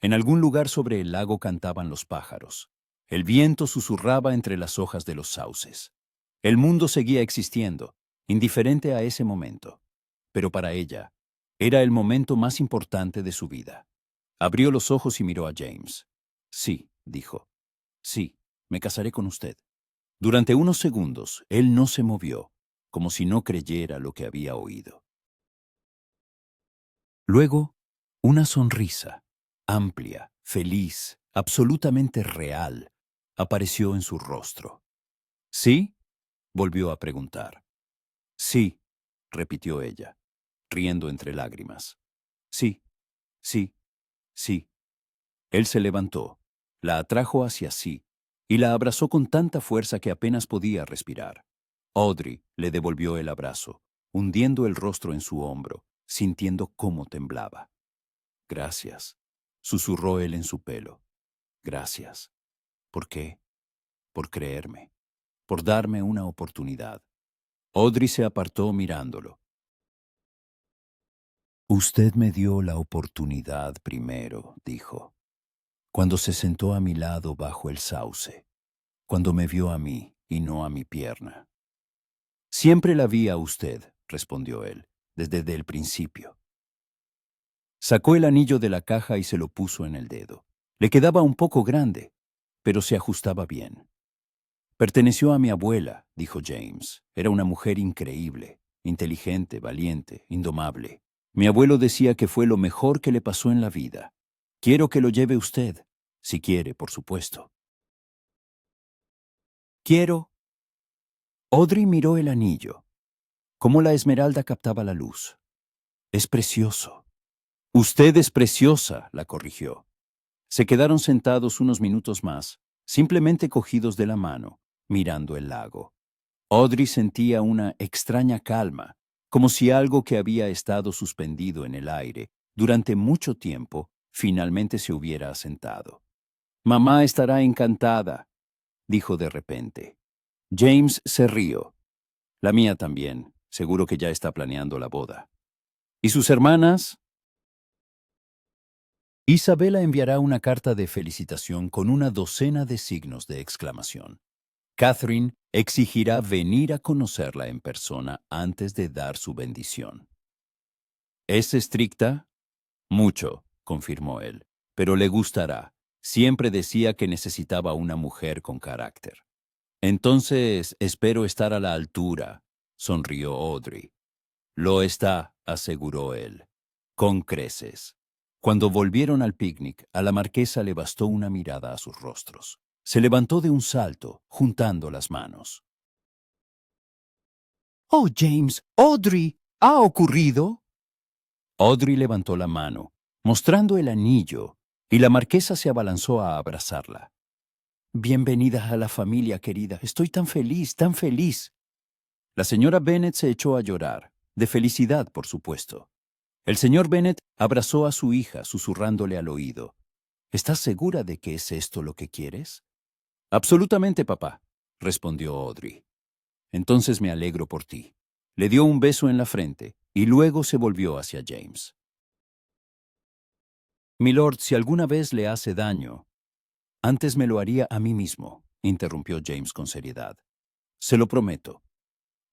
En algún lugar sobre el lago cantaban los pájaros. El viento susurraba entre las hojas de los sauces. El mundo seguía existiendo, indiferente a ese momento. Pero para ella, era el momento más importante de su vida. Abrió los ojos y miró a James. Sí, dijo. Sí, me casaré con usted. Durante unos segundos, él no se movió, como si no creyera lo que había oído. Luego, una sonrisa, amplia, feliz, absolutamente real, apareció en su rostro. ¿Sí? Volvió a preguntar. Sí, repitió ella, riendo entre lágrimas. Sí, sí, sí. Él se levantó, la atrajo hacia sí y la abrazó con tanta fuerza que apenas podía respirar. Audrey le devolvió el abrazo, hundiendo el rostro en su hombro, sintiendo cómo temblaba. Gracias, susurró él en su pelo. Gracias. ¿Por qué? Por creerme, por darme una oportunidad. Audrey se apartó mirándolo. Usted me dio la oportunidad primero, dijo, cuando se sentó a mi lado bajo el sauce, cuando me vio a mí y no a mi pierna. Siempre la vi a usted, respondió él, desde el principio. Sacó el anillo de la caja y se lo puso en el dedo. Le quedaba un poco grande, pero se ajustaba bien. Perteneció a mi abuela, dijo James. Era una mujer increíble, inteligente, valiente, indomable. Mi abuelo decía que fue lo mejor que le pasó en la vida. Quiero que lo lleve usted, si quiere, por supuesto. Quiero. Audrey miró el anillo, cómo la esmeralda captaba la luz. Es precioso. Usted es preciosa, la corrigió. Se quedaron sentados unos minutos más, simplemente cogidos de la mano, mirando el lago. Audrey sentía una extraña calma, como si algo que había estado suspendido en el aire durante mucho tiempo finalmente se hubiera asentado. Mamá estará encantada, dijo de repente. James se rió. La mía también, seguro que ya está planeando la boda. ¿Y sus hermanas? Isabela enviará una carta de felicitación con una docena de signos de exclamación. Catherine exigirá venir a conocerla en persona antes de dar su bendición. ¿Es estricta? Mucho, confirmó él, pero le gustará. Siempre decía que necesitaba una mujer con carácter. Entonces, espero estar a la altura, sonrió Audrey. Lo está, aseguró él, con creces. Cuando volvieron al picnic, a la marquesa le bastó una mirada a sus rostros. Se levantó de un salto, juntando las manos. Oh, James, Audrey, ¿ha ocurrido? Audrey levantó la mano, mostrando el anillo, y la marquesa se abalanzó a abrazarla. Bienvenida a la familia, querida. Estoy tan feliz, tan feliz. La señora Bennet se echó a llorar, de felicidad, por supuesto. El señor Bennet abrazó a su hija, susurrándole al oído. ¿Estás segura de que es esto lo que quieres? Absolutamente, papá, respondió Audrey. Entonces me alegro por ti. Le dio un beso en la frente y luego se volvió hacia James. Milord, si alguna vez le hace daño, antes me lo haría a mí mismo, interrumpió James con seriedad. Se lo prometo.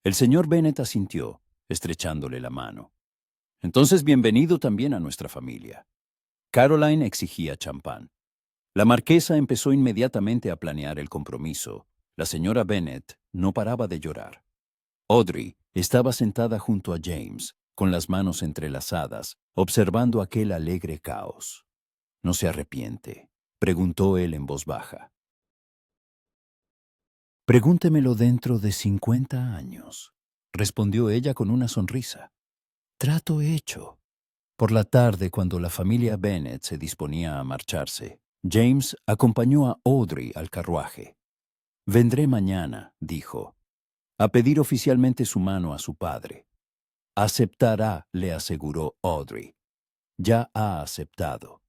El señor Bennet asintió, estrechándole la mano. Entonces bienvenido también a nuestra familia. Caroline exigía champán. La marquesa empezó inmediatamente a planear el compromiso. La señora Bennet no paraba de llorar. Audrey estaba sentada junto a James, con las manos entrelazadas, observando aquel alegre caos. ¿No se arrepiente?, preguntó él en voz baja. Pregúntemelo dentro de 50 años, respondió ella con una sonrisa. Trato hecho. Por la tarde, cuando la familia Bennet se disponía a marcharse, James acompañó a Audrey al carruaje. Vendré mañana, dijo, a pedir oficialmente su mano a su padre. Aceptará, le aseguró Audrey. Ya ha aceptado.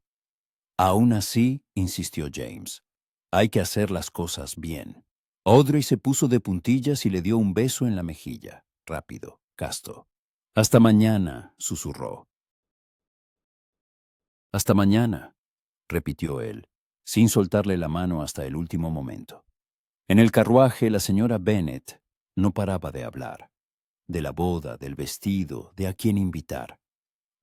Aún así, insistió James, hay que hacer las cosas bien. Audrey se puso de puntillas y le dio un beso en la mejilla, rápido, casto. Hasta mañana, susurró. Hasta mañana, repitió él, sin soltarle la mano hasta el último momento. En el carruaje, la señora Bennet no paraba de hablar. De la boda, del vestido, de a quién invitar.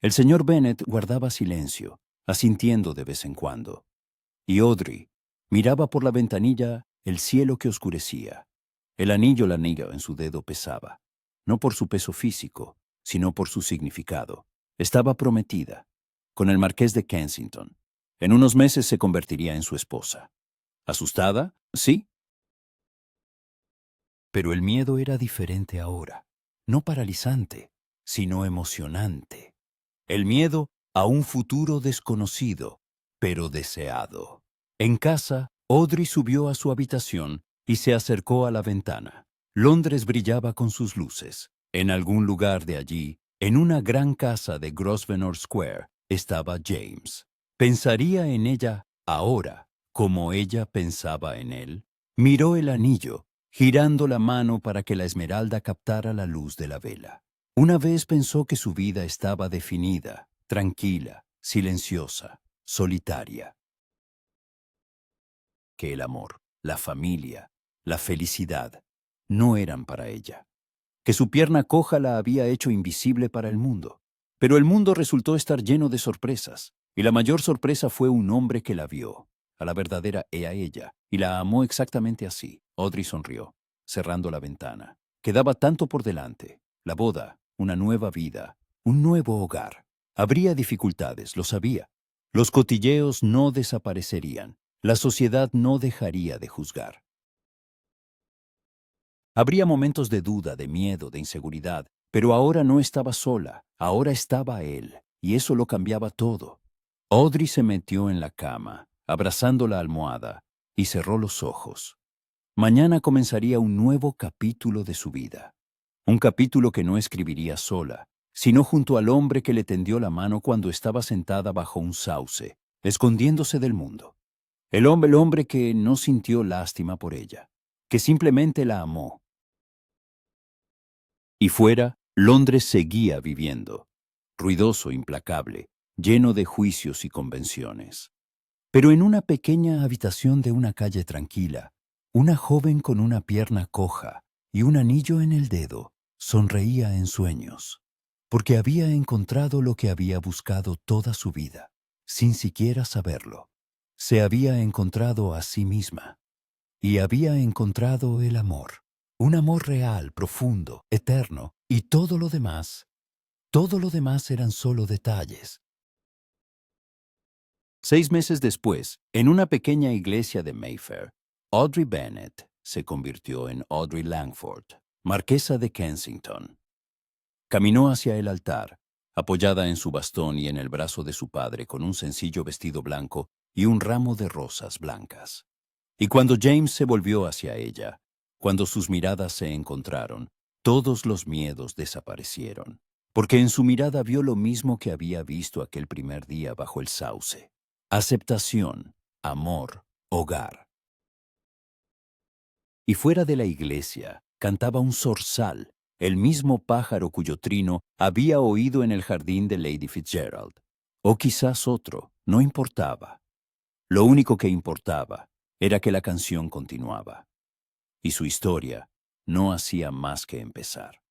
El señor Bennet guardaba silencio, asintiendo de vez en cuando. Y Audrey miraba por la ventanilla el cielo que oscurecía. El anillo en su dedo pesaba, no por su peso físico, sino por su significado. Estaba prometida, con el marqués de Kensington. En unos meses se convertiría en su esposa. ¿Asustada? Sí. Pero el miedo era diferente ahora, no paralizante, sino emocionante. El miedo a un futuro desconocido, pero deseado. En casa, Audrey subió a su habitación y se acercó a la ventana. Londres brillaba con sus luces. En algún lugar de allí, en una gran casa de Grosvenor Square, estaba James. ¿Pensaría en ella ahora como ella pensaba en él? Miró el anillo, girando la mano para que la esmeralda captara la luz de la vela. Una vez pensó que su vida estaba definida, tranquila, silenciosa, solitaria. Que el amor, la familia, la felicidad no eran para ella. Que su pierna coja la había hecho invisible para el mundo. Pero el mundo resultó estar lleno de sorpresas, y la mayor sorpresa fue un hombre que la vio, a la verdadera a ella, y la amó exactamente así. Audrey sonrió, cerrando la ventana. Quedaba tanto por delante. La boda, una nueva vida, un nuevo hogar. Habría dificultades, lo sabía. Los cotilleos no desaparecerían. La sociedad no dejaría de juzgar. Habría momentos de duda, de miedo, de inseguridad, pero ahora no estaba sola, ahora estaba él, y eso lo cambiaba todo. Audrey se metió en la cama, abrazando la almohada, y cerró los ojos. Mañana comenzaría un nuevo capítulo de su vida. Un capítulo que no escribiría sola, sino junto al hombre que le tendió la mano cuando estaba sentada bajo un sauce, escondiéndose del mundo. El hombre que no sintió lástima por ella, que simplemente la amó. Y fuera, Londres seguía viviendo, ruidoso, implacable, lleno de juicios y convenciones. Pero en una pequeña habitación de una calle tranquila, una joven con una pierna coja y un anillo en el dedo sonreía en sueños, porque había encontrado lo que había buscado toda su vida, sin siquiera saberlo. Se había encontrado a sí misma y había encontrado el amor. Un amor real, profundo, eterno, y todo lo demás eran solo detalles. 6 meses después, en una pequeña iglesia de Mayfair, Audrey Bennet se convirtió en Audrey Langford. Marquesa de Kensington. Caminó hacia el altar, apoyada en su bastón y en el brazo de su padre con un sencillo vestido blanco y un ramo de rosas blancas. Y cuando James se volvió hacia ella, cuando sus miradas se encontraron, todos los miedos desaparecieron, porque en su mirada vio lo mismo que había visto aquel primer día bajo el sauce: aceptación, amor, hogar. Y fuera de la iglesia cantaba un zorzal, el mismo pájaro cuyo trino había oído en el jardín de Lady Fitzgerald. O quizás otro, no importaba. Lo único que importaba era que la canción continuaba, y su historia no hacía más que empezar.